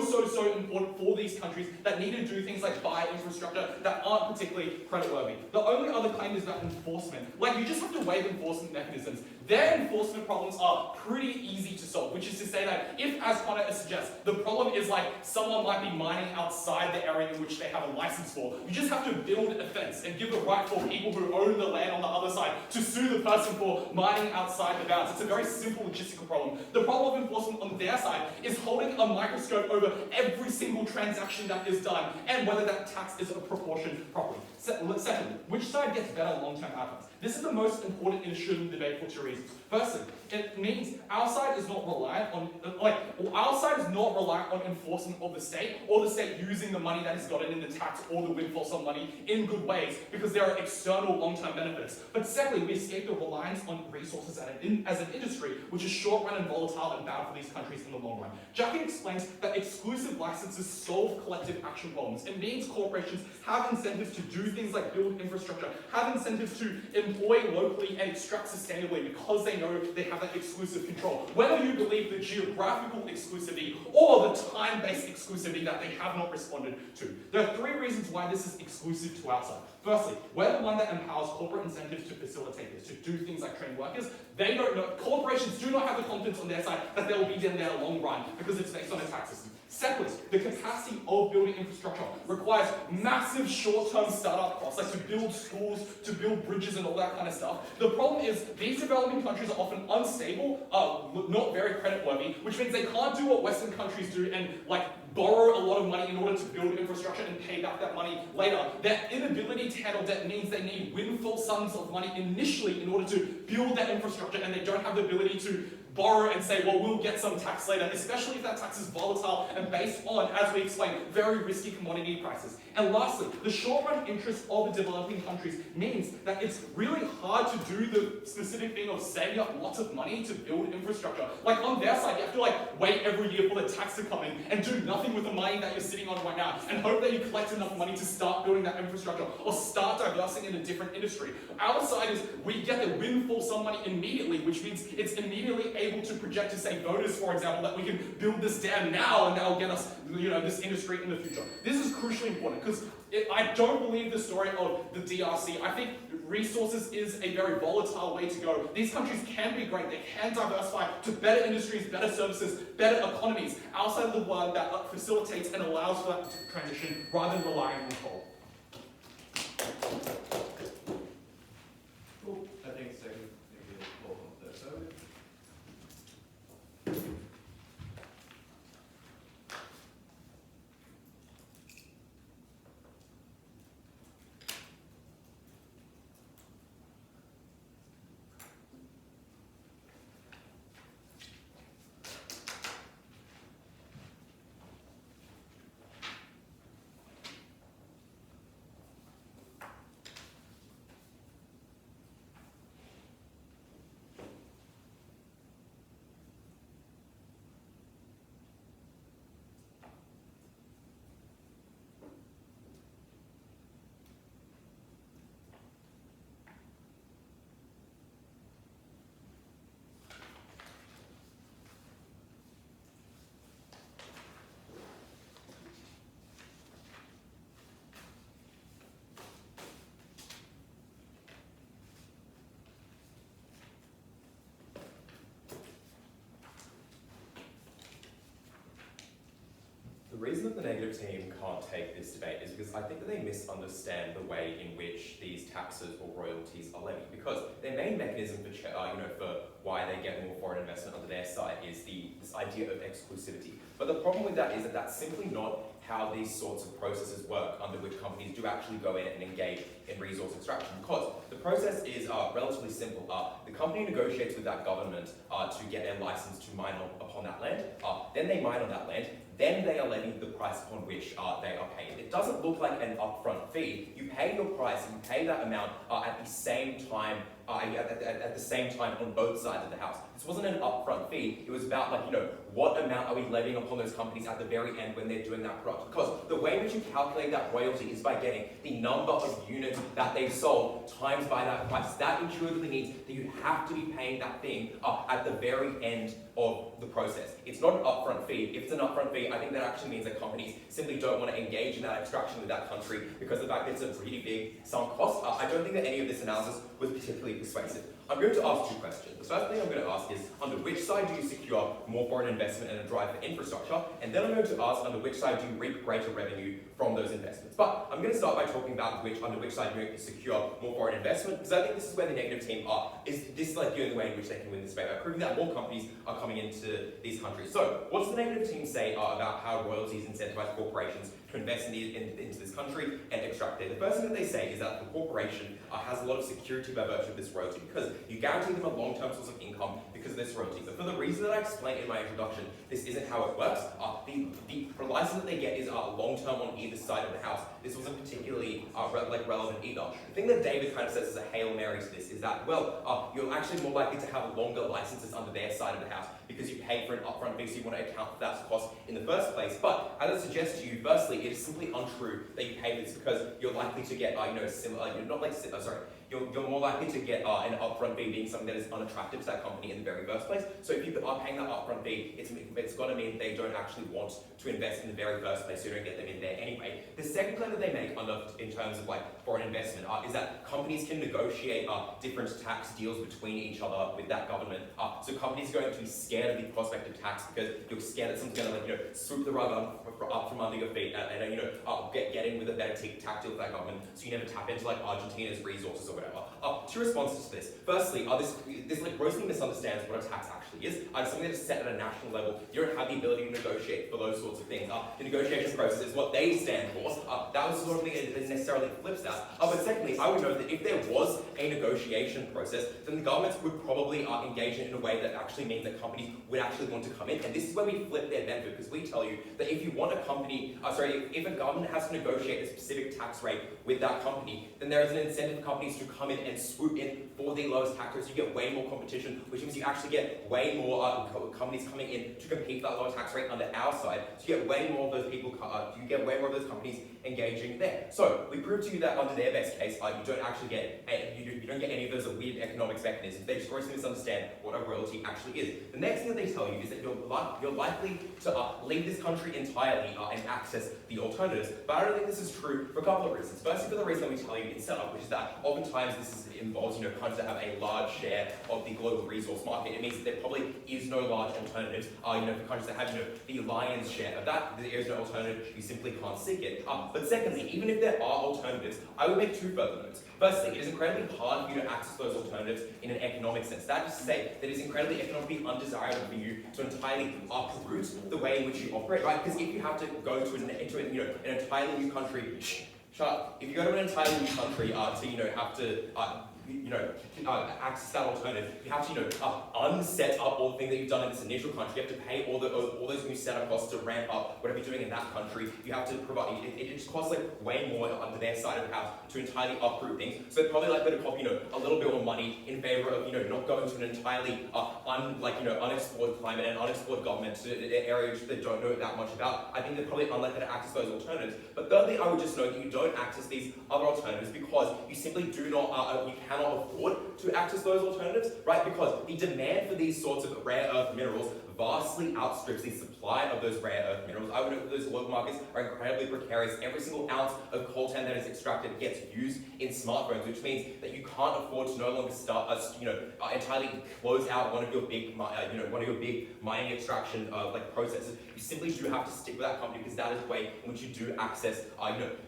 important for these countries that need to do things like buy infrastructure that aren't particularly creditworthy. The only other claim is about enforcement. Like, you just have to waive enforcement mechanisms. Their enforcement problems are pretty easy to solve, which is to say that if, as Connor suggests, the problem is like someone might be mining outside the area in which they have a license for, you just have to build a fence and give the right for people who own the land on the other side to sue the person for mining outside the bounds. It's a very simple logistical problem. The problem of enforcement on their side is holding a microscope over every single transaction that is done and whether that tax is apportioned properly. Secondly, which side gets better long-term outcomes? This is the most important issue in the debate for two reasons. Firstly, it means our side is not reliant on, enforcement of the state or the state using the money that is gotten in the tax or the windfall sum money in good ways because there are external long-term benefits. But secondly, we escape the reliance on resources as an industry, which is short-run and volatile and bad for these countries in the long run. Jacky explains that exclusive licenses solve collective action problems. It means corporations have incentives to do things like build infrastructure, have incentives to employ locally and extract sustainably because they know they have that exclusive control. Whether you believe the geographical exclusivity or the time-based exclusivity that they have not responded to. There are three reasons why this is exclusive to our side. Firstly, we're the one that empowers corporate incentives to facilitate this, to do things like train workers. They don't know, corporations do not have the confidence on their side that they'll be in their long run because it's based on a tax system. Secondly, the capacity of building infrastructure requires massive short-term startup costs, like to build schools, to build bridges and all that kind of stuff. The problem is these developing countries are often unstable, not very creditworthy, which means they can't do what Western countries do and like borrow a lot of money in order to build infrastructure and pay back that money later. Their inability to handle debt means they need windfall sums of money initially in order to build that infrastructure, and they don't have the ability to borrow and say, well, we'll get some tax later, especially if that tax is volatile and based on, as we explained, very risky commodity prices. And lastly, the short-run interest of the developing countries means that it's really hard to do the specific thing of saving up lots of money to build infrastructure. Like on their side, you have to like wait every year for the tax to come in and do nothing with the money that you're sitting on right now and hope that you collect enough money to start building that infrastructure or start diversing in a different industry. Our side is we get the windfall sum money immediately, which means it's immediately able to project to say voters, for example, that we can build this dam now and that will get us, this industry in the future. This is crucially important because I don't believe the story of the DRC. I think resources is a very volatile way to go. These countries can be great. They can diversify to better industries, better services, better economies outside of the world that facilitates and allows for that transition rather than relying on coal. Cool. I think second, maybe a call on that side. The reason that the negative team can't take this debate is because I think that they misunderstand the way in which these taxes or royalties are levied. Because their main mechanism for, for why they get more foreign investment under their side is this idea of exclusivity. But the problem with that is that that's simply not how these sorts of processes work, under which companies do actually go in and engage in resource extraction. Because the process is relatively simple. The company negotiates with that government to get their license to mine upon that land. Then they mine on that land. Then they are levying the price upon which they are paid. It doesn't look like an upfront fee. You pay your price, you pay that amount at the same time. At the same time on both sides of the house. This wasn't an upfront fee. It was about what amount are we levying upon those companies at the very end when they're doing that product? Because the way in which you calculate that royalty is by getting the number of units that they've sold times by that price. That intuitively means that you have to be paying that thing at the very end of the process. It's not an upfront fee. If it's an upfront fee, I think that actually means that companies simply don't want to engage in that extraction with that country because the fact that it's a pretty big sunk cost. I don't think that any of this analysis was particularly persuasive. I'm going to ask 2 questions. The first thing I'm going to ask is, under which side do you secure more foreign investment and a drive for infrastructure? And then I'm going to ask, under which side do you reap greater revenue from those investments? But I'm going to start by talking about under which side you secure more foreign investment, because I think this is where the negative team are. This is like the only way in which they can win this debate, by proving that more companies are coming into these countries. So, what does the negative team say about how royalties incentivize corporations to invest into this country and extract it? The first thing that they say is that the corporation has a lot of security by virtue of this royalty, because you guarantee them a long-term source of income because of this royalty. But for the reason that I explained in my introduction, this isn't how it works. The license that they get is long-term on either side of the house. This wasn't particularly relevant either. The thing that David kind of says as a Hail Mary to this is that, well, you're actually more likely to have longer licenses under their side of the house because you pay for an upfront fee, so you want to account for that cost in the first place. But as I suggest to you, firstly, it is simply untrue that you pay this because you're likely to get, you're more likely to get an upfront fee being something that is unattractive to that company in the very first place. So if you are paying that upfront fee, it's got to mean they don't actually want to invest in the very first place, so you don't get them in there anyway. The second claim that they make in terms of foreign investment is that companies can negotiate different tax deals between each other with that government. So companies are going to be scared of the prospect of tax because you're scared that someone's going to swoop the rug up from under your feet and get in with a better tax deal with that government, so you never tap into Argentina's resources or whatever. 2 responses to this. Firstly, this grossly misunderstands what a tax actually is. It's something that's set at a national level. You don't have the ability to negotiate for those sorts of things. The negotiation process is what they stand for. That was the sort of thing that necessarily flips that. But secondly, I would note that if there was a negotiation process, then the governments would probably engage in a way that actually means that companies would actually want to come in. And this is where we flip their benefit, because we tell you that if you want a company, if a government has to negotiate a specific tax rate with that company, then there is an incentive for companies to come in and swoop in for the lowest tax rates. You get way more competition, which means you actually get way more companies coming in to compete for that lower tax rate under our side. So you get way more of those people, you get way more of those companies engaging there. So we prove to you that under their best case, you don't actually get you don't get any of those weird economics mechanisms. They just grossly misunderstand what a royalty actually is. The next thing that they tell you is that you're likely to leave this country entirely and access the alternatives. But I don't think this is true for a couple of reasons. Firstly, for the reason that we tell you in setup, which is that oftentimes this involves countries that have a large share of the global resource market. It means that there probably is no large alternatives. For countries that have the lion's share of that, there is no alternative. You simply can't seek it. But secondly, even if there are alternatives, I would make 2 further notes. Firstly, it is incredibly hard for you to access those alternatives in an economic sense. That is to say that it is incredibly economically undesirable for you to entirely uproot the way in which you operate, right? Because if you have to go to an entirely new country, if you go to an entirely new country access that alternative, you have to unset up all the things that you've done in this initial country. You have to pay all those new setup costs to ramp up whatever you're doing in that country. You have to provide it just costs way more under their side of the house to entirely uproot things. So they're probably likely to cost a little bit more money in favor of not going to an entirely unexplored climate and unexplored government to areas they don't know that much about. I think they're probably unlikely to access those alternatives. But thirdly, I would just note that you don't access these other alternatives because you simply do not you cannot afford to access those alternatives, right? Because the demand for these sorts of rare earth minerals vastly outstrips the supply of those rare earth minerals. I would note that those local markets are incredibly precarious. Every single ounce of coltan that is extracted gets used in smartphones, which means that you can't afford to no longer entirely close out one of your big mining extraction processes. You simply do have to stick with that company because that is the way in which you do access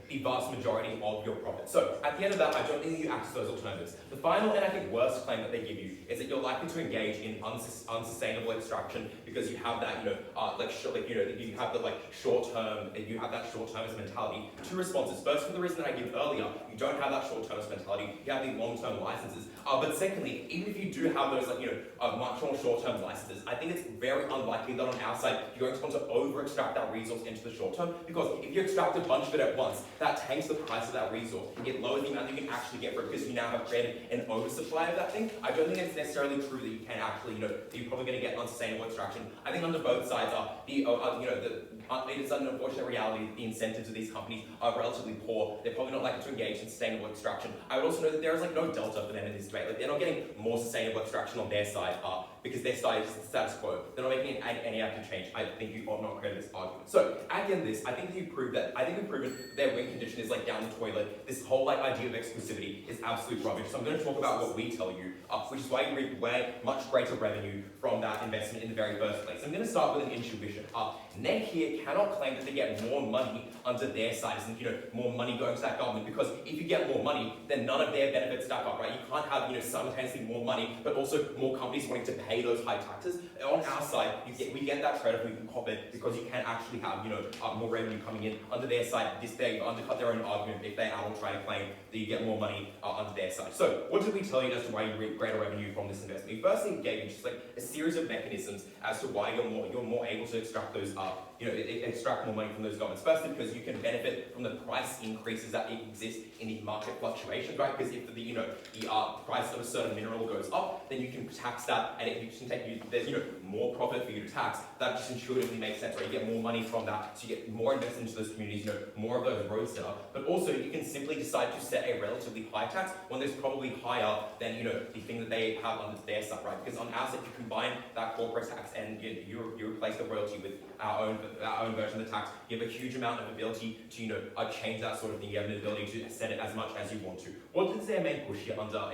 the vast majority of your profits. So at the end of that, I don't think that you access those alternatives. The final and I think worst claim that they give you is that you're likely to engage in unsustainable extraction because you have that you have the short-termist mentality. 2 responses. First, for the reason that I gave earlier, you don't have that short-termist mentality. You have the long-term licenses. But secondly, even if you do have those much more short-term licenses, I think it's very unlikely that on our side you're going to want to over-extract that resource into the short term, because if you extract a bunch of it at once, that tanks the price of that resource. It lowers the amount that you can actually get for it because you now have created an oversupply of that thing. I don't think it's necessarily true that you can actually, that you're probably going to get unsustainable extraction. I think under both sides it is an unfortunate reality that the incentives of these companies are relatively poor. They're probably not likely to engage in sustainable extraction. I would also know that there is no delta for them in this debate. They're not getting more sustainable extraction on their side because their status quo. They're not making any active change. I think you ought not credit this argument. So at the end of this, I think we've proven their win condition is like down the toilet. This whole like idea of exclusivity is absolute rubbish. So I'm going to talk about what we tell you, which is why you reap way much greater revenue from that investment in the very first place. I'm going to start with an intuition. Ned here cannot claim that they get more money under their side, and more money going to that government, because if you get more money, then none of their benefits stack up, right? You can't have simultaneously more money, but also more companies wanting to pay those high taxes. On our side, we get that trade-off. We can cop it because you can actually have more revenue coming in under their side. They undercut their own argument if they are all trying to claim that you get more money under their side. So what did we tell you as to why you reap greater revenue from this investment? We firstly gave you just like a series of mechanisms as to why you're more able to extract those extract more money from those governments. Firstly, because you can benefit from the price increases that exist in the market fluctuations, right? Because if the price of a certain mineral goes up, then you can tax that, and if you can there's more profit for you to tax. That just intuitively makes sense, right? You get more money from that, so you get more investment into those communities, more of those roads set up. But also, you can simply decide to set a relatively high tax when there's probably higher than the thing that they have under their side, right? Because on our side, you combine that corporate tax and you replace the royalty with our own version of the tax. You have a huge amount of ability to change that sort of thing. You have an ability to set it as much as you want to. What is their main push here under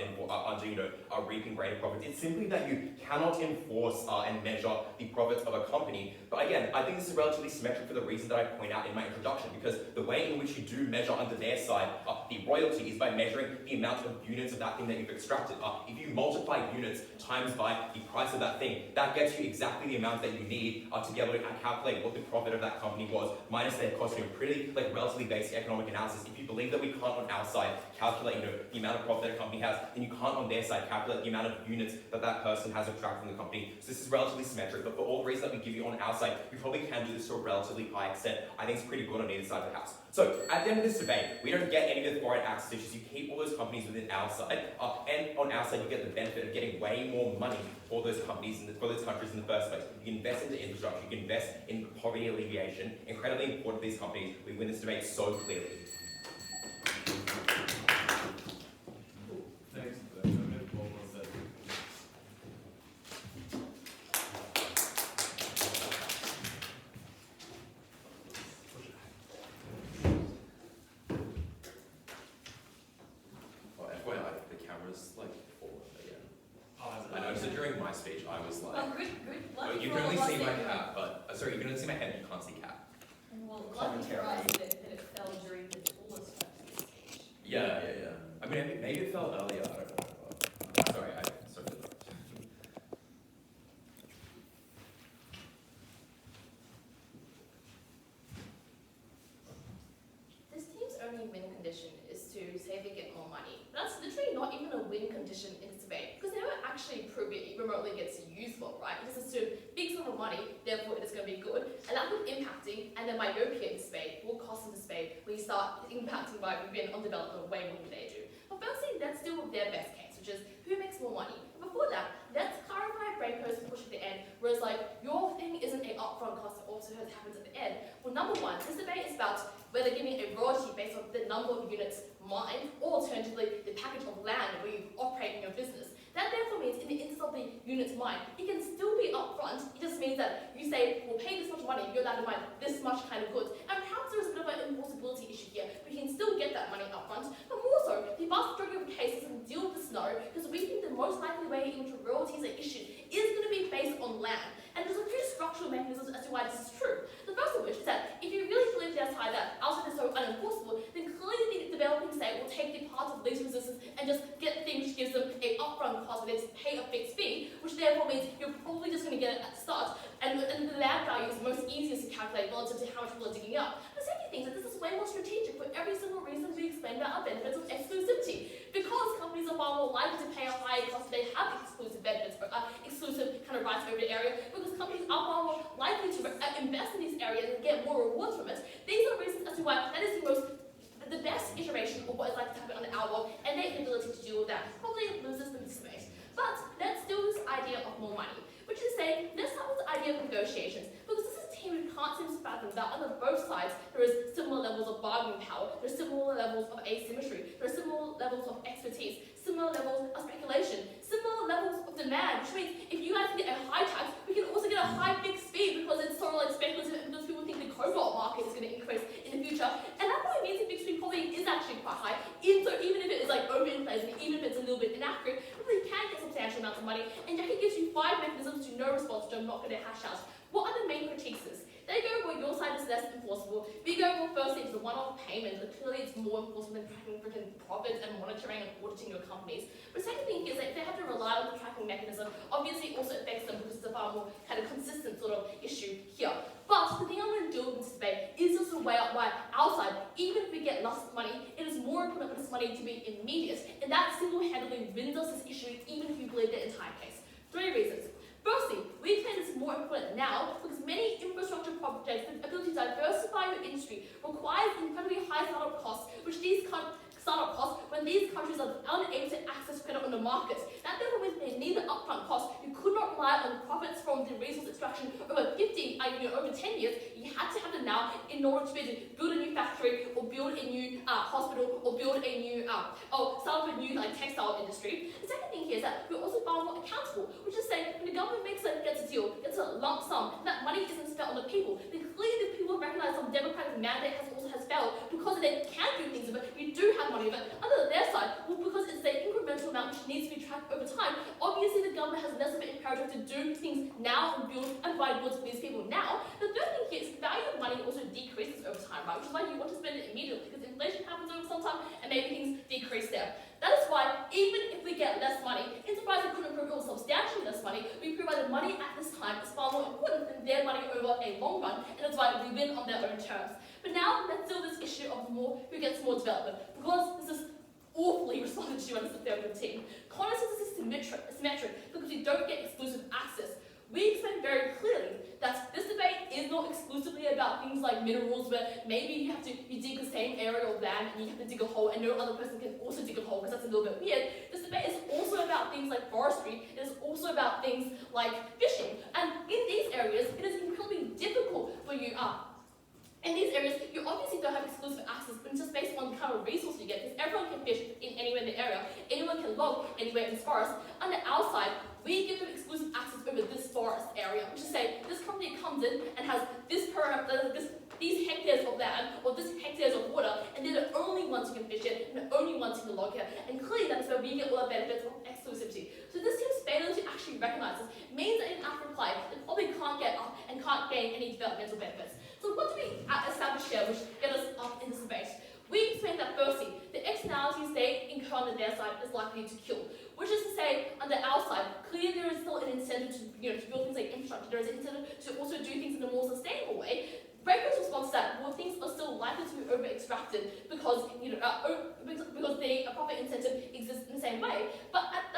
reaping greater profits? It's simply that you cannot enforce and measure the profits of a company. But again, I think this is relatively symmetric for the reason that I point out in my introduction, because the way in which you do measure under their side the royalty is by measuring the amount of units of that thing that you've extracted. If you multiply units times by the price of that thing, that gets you exactly the amount that you need to be able to calculate what the profit of that company was, minus their cost. Pretty relatively basic economic analysis. If you believe that we can't on our side calculate the amount of profit that a company has, then you can't on their side calculate the amount of units that that person has extracted from the company. So this is relatively symmetric, but for all the reasons that we give you on our side, you probably can do this to a relatively high extent. I think it's pretty good on either side of the house. So at the end of this debate, we don't get any of the foreign access issues. You keep all those companies within our side, and on our side, you get the benefit of getting way more money for those companies and for those countries in the first place. You can invest into infrastructure, you can invest in poverty alleviation. Incredibly important to these companies. We win this debate so clearly. Thanks for that. Affirmative. Well said. Well, FYI, the camera's fallen again. Oh, I know, so during my speech, I was like, Well, good. Lucky you for can all only of us see my that- hat, but sorry, you can only see my head, you can't see cat. Well, lucky for us that it fell during the tallest person's speech. Yeah. I mean, maybe it fell earlier, I don't know. But, sorry. This team's only win condition is to say they get more money. But that's literally not even a win condition in this debate, because they don't actually prove it remotely gets useful, right? You just assume big sum of money, therefore it is going to be good, and that with impacting, and then myopia in this debate will cost in this debate when you start impacting by being on development way more than they do. But firstly, that's still their best case, which is who makes more money. But before that, let's clarify Branko's push at the end, whereas your thing isn't an upfront cost, it also happens at the end. Well, number one, this debate is about whether giving a royalty based on the number of units mined, or alternatively, the package of land where you operate in your business. That therefore means in the instance of the units mined, it can still be upfront. It just means that you say, we'll pay this much money, you're allowed to mine this much kind of goods. And perhaps there's a bit of an enforceability issue here, but you can still get that money upfront. But more so, the vast majority of cases can deal with the scenario, because we think the most likely way in which royalties are issued is going to be based on land. And there's a few structural mechanisms as to why this is true. The first of which is that if you really believe their side that outside is so unenforceable, then clearly the developing state will take the part of least resistance and just get the thing which gives them an upfront cost where they just pay a fixed fee, which therefore means you're probably just going to get it at the start, and the land value is most easiest to calculate relative to how much people are digging up. The second thing is that this is way more strategic for every single reason we explained about our benefits of exclusivity. Because companies are far more likely to pay a higher cost if they have exclusive benefits, or exclusive kind of rights over the area, because companies are far more likely to invest in these areas and get more rewards from it. These are reasons as to why that is the best iteration of what is likely to happen on the album, and their inability to deal with that probably loses the debate. But let's do this idea of more money, which is saying, let's start with the idea of negotiations, because this is a team who can't seem to fathom that on both sides there is similar levels of bargaining power, there's similar levels of asymmetry, there are similar levels of expertise, similar levels of speculation, similar other levels of demand, which means if you guys get a high tax, we can also get a high fixed fee because it's sort of like speculative and because people think the cobalt market is going to increase in the future. And that probably means the fixed fee probably is actually quite high. So even if it is like overinflated, even if it's a little bit inaccurate, you really can get substantial amounts of money. And Jacky gives you 5 mechanisms to no response, which I'm not going to hash out. What are the main critiques? They go, well, your side is less enforceable. We go, well, firstly, it's a one-off payment, but clearly it's more enforceable than tracking freaking profits and monitoring and auditing your companies. But the second thing is that if they have to rely on the tracking mechanism, obviously it also affects them because it's a far more kind of consistent sort of issue here. But the thing I'm going to do with this debate is just to weigh out why our side, even if we get less money, it is more important for this money to be immediate, and that single-handedly wins us this issue, even if you believe the entire case. 3 reasons. Firstly, we claim this is more important now because many infrastructure projects with the ability to diversify your industry requires incredibly high startup costs, which these startup costs when these countries are unable to access credit on the market. That therefore means they need an upfront cost. You could not rely on profits from the resource extraction over 10 years. You had to have them now in order to be able to build a new factory or build a new hospital or build a new or start up a new textile industry. The second thing here is that we're also far more accountable, which is saying when the government gets a deal, gets a lump sum, and that money isn't spent on the people, then clearly the people recognize some democratic mandate has failed because they can do things of it. We do have money of it. Under their side, well, because it's an incremental amount which needs to be tracked over time, obviously the government has less of an imperative to do things now and build and provide goods for these people now. The third thing here is the value of money also decreases over time, right? Which is why you want to spend it immediately, because inflation happens over some time and maybe things decrease there. That is why, even if we get less money, enterprise that couldn't prove substantially less money, we provide that money at this time is far more important than their money over a long run, and that's why we win on their own terms. But now, let's deal with this issue of who gets more development, because this is awfully responded to on the Affirmative team. Congress is symmetric because we don't get exclusive access. We explain very clearly that this debate is not exclusively about things like minerals, where maybe you dig the same area of land and you have to dig a hole and no other person can also dig a hole because that's a little bit weird. This debate is also about things like forestry. It is also about things like fishing. And in these areas, it is incredibly difficult for you in these areas, you obviously don't have exclusive access, but it's just based on the kind of resource you get, because everyone can fish anywhere in the area, anyone can log anywhere in this forest. On the outside, we give them exclusive access over this forest area, which is say this company comes in and has these hectares of land or this hectares of water, and they're the only ones who can fish it and the only ones who can log it. And clearly that is where we get all the benefits of exclusivity. So this seems failure to actually recognize this means that in Africa, they probably can't get up and can't gain any developmental benefits. So what do we establish here which get us up in this debate? We explain that firstly, the externalities they incur on their side is likely to kill. Which is to say, under our side, clearly there is still an incentive to build things like infrastructure. There is an incentive to also do things in a more sustainable way. Breakfast response to that, well, things are still likely to be over-extracted because because the profit incentive exists in the same way. But that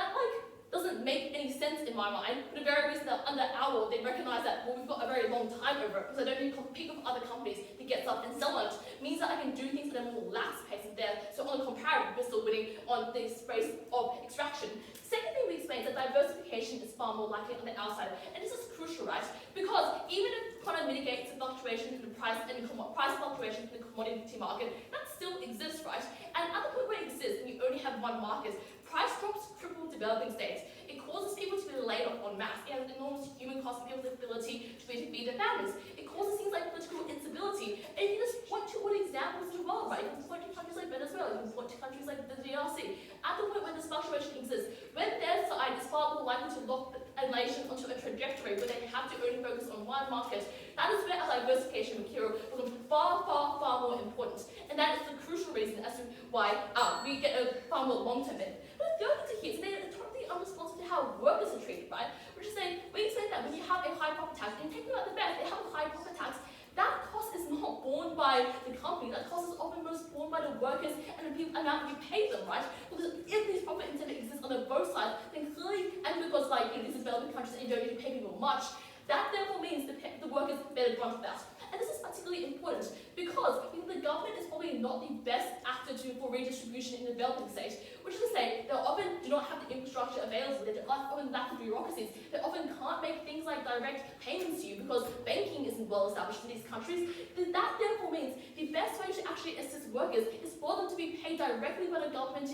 doesn't make any sense in my mind, for the very reason that under our law, they recognise that, well, we've got a very long time over it, because I don't need to compete with other companies to get stuff and sell it. It means that I can do things at a more lax pace there, so on a comparative, we're still winning on the space of extraction. Second thing we explain is that diversification is far more likely on the outside, and this is crucial, right? Because even if kind of mitigates the fluctuation in the price fluctuation in the commodity market, that still exists, right? And at the point where it exists, and you only have one market, price drops triple developing states. It causes people to be laid off en masse. It has enormous human cost and people's ability to feed their families. It causes things like political instability. And you can just point to all the examples in the world, right? You can point to countries like Venezuela, you can point to countries like the DRC. At the point where this fluctuation exists, when their side is far more likely to lock a nation onto a trajectory where they have to only focus on one market, that is where diversification of material becomes far, far, far more important. And that is the crucial reason as to why we get a far more long-term benefit. But the other thing here is they're totally unresponsive to how workers are treated, right? Which is saying, we explain that when you have a high profit tax, and taking about the best, they have a high profit tax, that cost is not borne by the company, that cost is often most borne by the workers and the people amount you pay them, right? Because if these profit incentive exists on both sides, then clearly, and because these developing countries and you don't need to pay people much, that therefore means the workers better grunt that. And this is particularly particularly important because I think the government is probably not the best actor for redistribution in the developing stage, which is to say they often do not have the infrastructure available, they often lack the bureaucracies, they often can't make things like direct payments to you because banking isn't well established in these countries. That therefore means the best way to actually assist workers is for them to be paid directly by the government,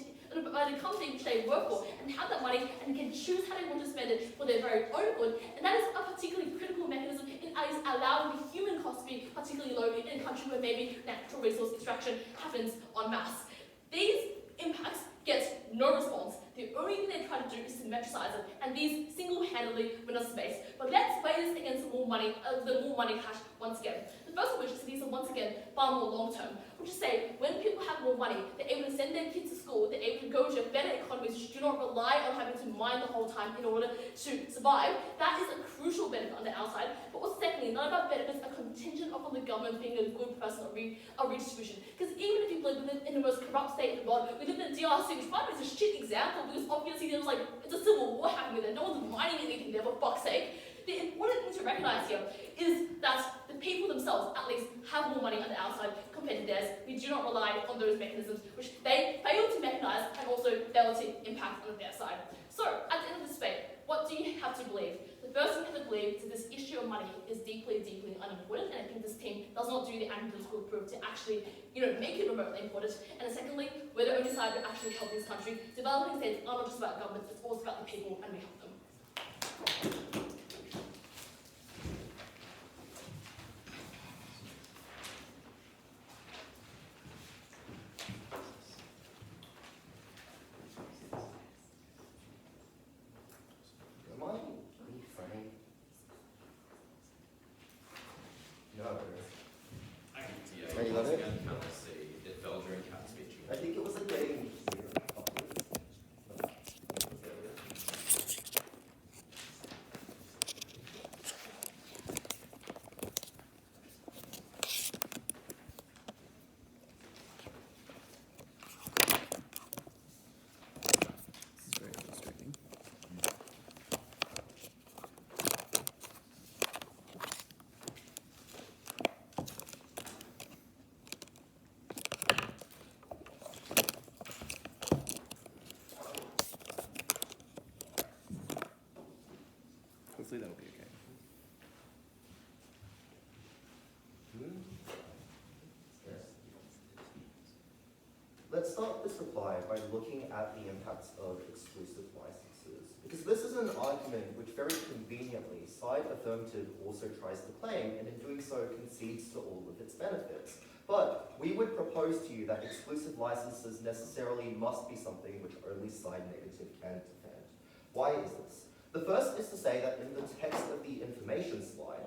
by the company which they work for, and have that money and can choose how they want to spend it for their very own good. And that is a particularly critical mechanism in allowing the human cost to be particularly low in a country where maybe natural resource extraction happens en masse. These impacts get no response. The only thing they try to do is to metricize it, and these single-handedly win us space. But let's weigh this against the more money cash once again. The first of which is these are once again far more long-term, which is say when people have more money, they're able to send their kids to school, they're able to go to better economies which do not rely on having to mine the whole time in order to survive. That is a crucial benefit on the outside. But also secondly, none of our benefits are contingent upon the government being a good person or redistribution. Because even if you live in the most corrupt state in the world, we live in the DRC, which might be a shit example because obviously there's like it's a civil war happening there. No one's mining anything there, for fuck's sake. The important thing to recognize here is that the people themselves, at least, have more money on the outside compared to theirs. We do not rely on those mechanisms, which they fail to mechanize and also fail to impact on their side. So, at the end of this debate, what do you have to believe? The first thing you have to believe is that this issue of money is deeply, deeply unimportant, and I think this team does not do the analytical proof to actually, make it remotely important. And secondly, we're the only side that actually help these countries. Developing states are not just about governments, it's also about the people, and we help them. Hopefully that'll be okay. Let's start this reply by looking at the impacts of exclusive licenses, because this is an argument which very conveniently side Affirmative also tries to claim, and in doing so concedes to all of its benefits. But we would propose to you that exclusive licenses necessarily must be something which only side negative can defend. Why is this? The first is to say that in the text of the information slide,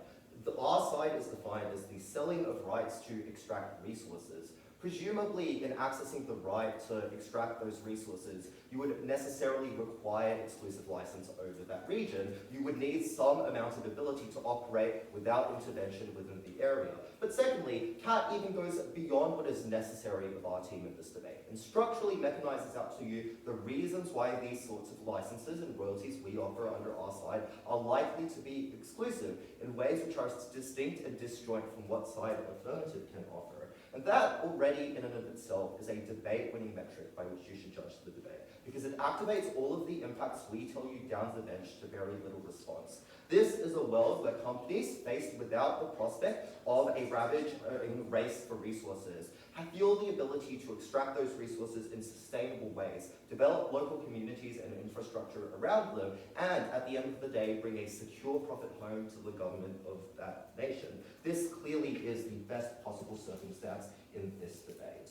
our side is defined as the selling of rights to extract resources. Presumably, in accessing the right to extract those resources, you would necessarily require exclusive license over that region. You would need some amount of ability to operate without intervention within the area. But secondly, CAT even goes beyond what is necessary of our team in this debate and structurally mechanizes out to you the reasons why these sorts of licenses and royalties we offer under our side are likely to be exclusive in ways which are distinct and disjoint from what side Affirmative can offer. And that already in and of itself is a debate-winning metric by which you should judge the debate, because it activates all of the impacts we tell you down the bench to very little response. This is a world where companies faced without the prospect of a ravaging race for resources feel the ability to extract those resources in sustainable ways, develop local communities and infrastructure around them, and at the end of the day, bring a secure profit home to the government of that nation. This clearly is the best possible circumstance in this debate.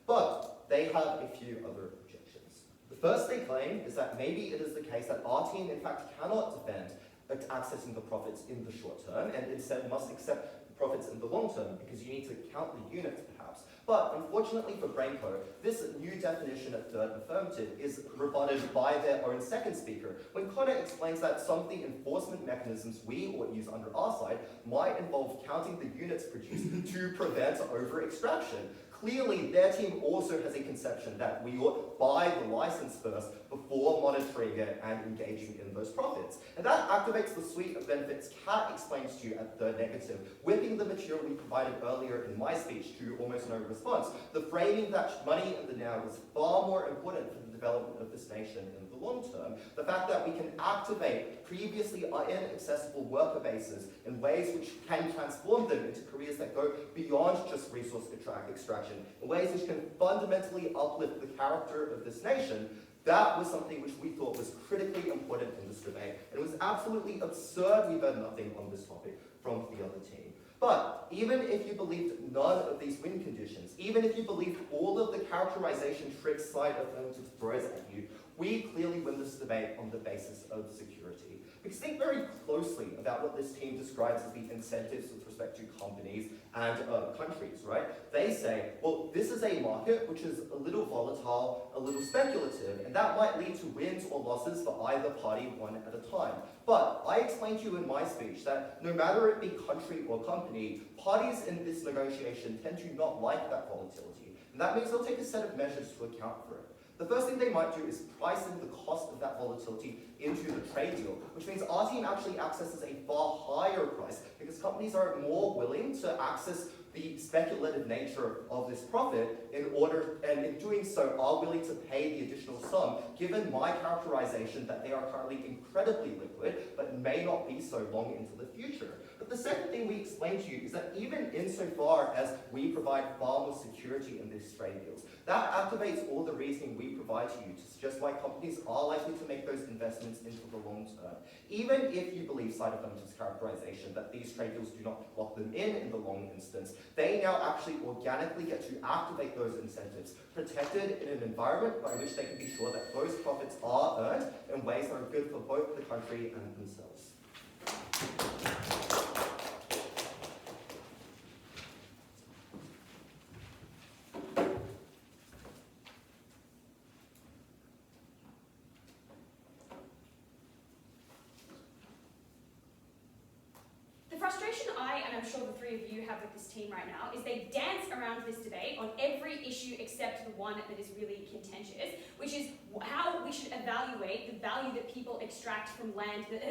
But they have a few other objections. The first they claim is that maybe it is the case that our team in fact cannot defend accessing the profits in the short term and instead must accept the profits in the long term because you need to count the units perhaps. But unfortunately for Brainco, this new definition of third affirmative is rebutted by their own second speaker when Connor explains that some of the enforcement mechanisms we ought use under our side might involve counting the units produced to prevent over-extraction. Clearly, their team also has a conception that we ought buy the license first before before monitoring it and engaging in those profits. And that activates the suite of benefits Kat explains to you at the negative, whipping the material we provided earlier in my speech to almost no response. The framing that money in the now is far more important for the development of this nation in the long term. The fact that we can activate previously inaccessible worker bases in ways which can transform them into careers that go beyond just resource extraction, in ways which can fundamentally uplift the character of this nation, that was something which we thought was critically important in this debate. And it was absolutely absurd we heard nothing on this topic from the other team. But even if you believed none of these win conditions, even if you believed all of the characterization tricks side Affirmative throws at you, we clearly win this debate on the basis of security. Because think very closely about what this team describes as the incentives with respect to companies and countries, right? They say, well, this is a market which is a little volatile, a little speculative, and that might lead to wins or losses for either party one at a time. But I explained to you in my speech that no matter it be country or company, parties in this negotiation tend to not like that volatility. And that means they'll take a set of measures to account for it. The first thing they might do is price in the cost of that volatility into the trade deal, which means our team actually accesses a far higher price because companies are more willing to access the speculative nature of this profit in order, and in doing so, are willing to pay the additional sum, given my characterization that they are currently incredibly liquid, but may not be so long into the future. But the second thing we explain to you is that even insofar as we provide far more security in these trade deals, that activates all the reasoning we provide to you to suggest why companies are likely to make those investments into the long term. Even if you believe side Affirmative's characterization that these trade deals do not lock them in the long instance, they now actually organically get to activate those incentives, protected in an environment by which they can be sure that those profits are earned in ways that are good for both the country and themselves. I'm sure the three of you have with this team right now, is they dance around this debate on every issue except the one that is really contentious, which is how we should evaluate the value that people extract from land that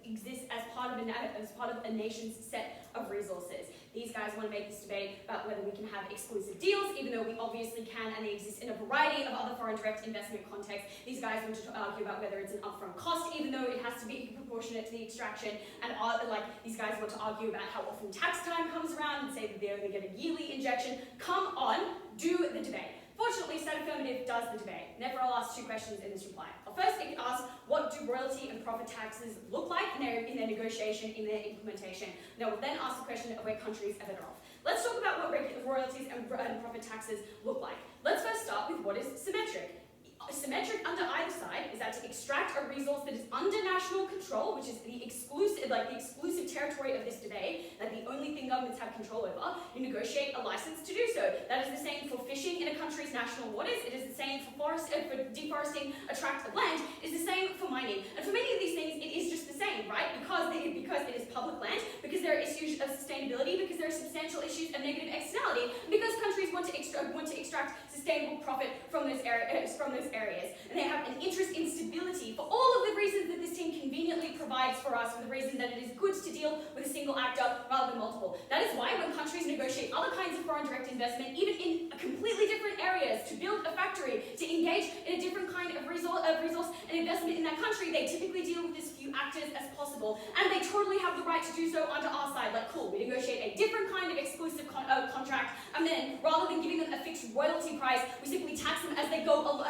exists as part of a nation's set of resources. These guys want to make this debate about whether we can have exclusive deals, even though we obviously can, and they exist in a variety of other foreign direct investment contexts. These guys want to argue about whether it's an upfront cost, even though it has to be proportionate to the extraction, and these guys want to argue about how often tax time comes around and say that they only get a yearly injection. Come on, do the debate. Fortunately, State Affirmative does the debate. Therefore, I'll ask two questions in this reply. I'll first ask, what do royalty and profit taxes look like in their negotiation, in their implementation? Then we'll then ask the question of where countries are better off. Let's talk about what royalties and profit taxes look like. Let's first start with what is symmetric. Symmetric under either side is that to extract a resource that is under national control, which is the exclusive territory of this debate, that the only thing governments have control over, you negotiate a license to do so. That is the same for fishing in a country's national waters. It is the same for deforesting a tract of land. It is the same for mining. And for many of these things, it is just the same, right? Because it is public land, because there are issues of sustainability, because there are substantial issues of negative externality, because countries want to extract sustainable profit from those areas. And they have an interest in stability for all of the reasons that this team conveniently provides for us, for the reason that it is good to deal with a single actor rather than multiple. That is why when countries negotiate other kinds of foreign direct investment, even in completely different areas, to build a factory, to engage in a different kind of resource and investment in that country, they typically deal with as few actors as possible. And they totally have the right to do so under our side. Like, cool, we negotiate a different kind of exclusive contract, and then rather than giving them a fixed royalty price, we simply tax them as they go along,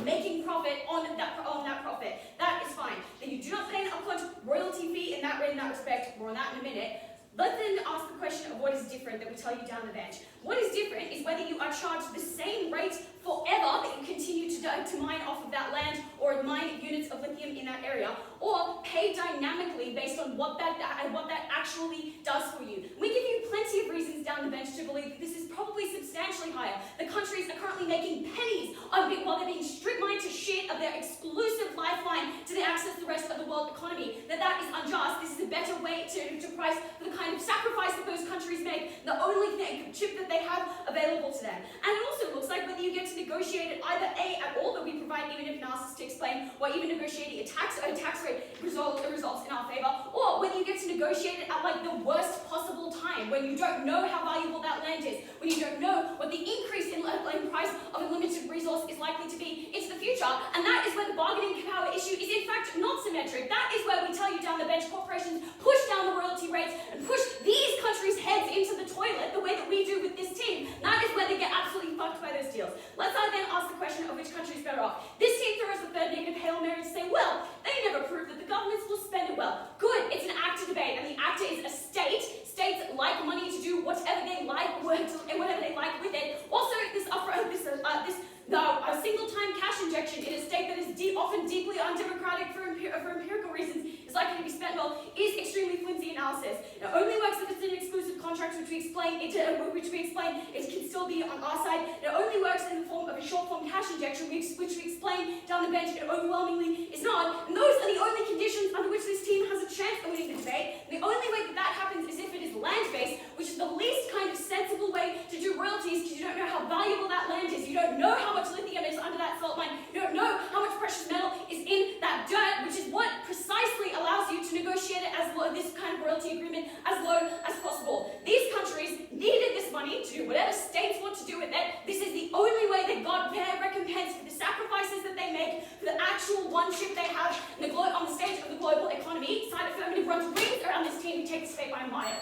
making profit on that profit. That is fine. Then you do not pay an upfront royalty fee in that respect. More on that in a minute. Let's then ask the question of what is different that we tell you down the bench. What is different is whether you are charged the same rate forever that you continue to mine off of that land or mine units of lithium in that area, or pay dynamically based on what that actually does for you. We give you plenty of reasons down the bench to believe that this is probably substantially higher. The countries are currently making pennies while they're being strip mined to shit of their exclusive lifeline to access the rest of the world economy. That is unjust. This is a better way to price for the kind of sacrifice that those countries make the only chip that they have available to them. And it also looks like whether you get to negotiate it either A, at all, that we provide even if analysis to explain why even negotiating a tax rate results in our favor, or whether you get to negotiate it at like the worst possible time, when you don't know how valuable that land is, when you don't know what the increase in price of a limited resource is likely to be into the future. And that is where the bargaining power issue is in fact not symmetric. That is where we tell you down the bench corporations push down the royalty rates and push these countries' heads into the toilet the way that we do with this team. That is where they get absolutely fucked by those deals. Let's then ask the question of which country is better off. This team throws the third negative Hail Mary to say, well, they never proved that the governments will spend it well. Good, it's an ACTA debate, and the ACTA is a state. States like money to do whatever they like, and whatever they like with it. Also, a single-time cash injection in a state that is often deeply undemocratic for empirical reasons is likely to be spent well is extremely flimsy analysis. It only works if it's an exclusive contract, which we explain it can still be on our side. It only works in the form of a short-form cash injection, which we explain down the bench. It overwhelmingly is not. And those are the only conditions under which this team has a chance of winning the debate. And the only way that happens is if it is land-based, which is the least kind of sensible way to do royalties, because you don't know how valuable that land is. You don't know how much lithium is under that salt mine. You don't know how much precious metal is in that dirt, which is what precisely allows you to negotiate it as low, this kind of royalty agreement as low as possible. These countries needed this money to do whatever states want to do with it. This is the only way they got fair recompense for the sacrifices that they make, for the actual one chip they have on the stage of the global economy. Side Affirmative runs rings around this team to take the debate by a mile.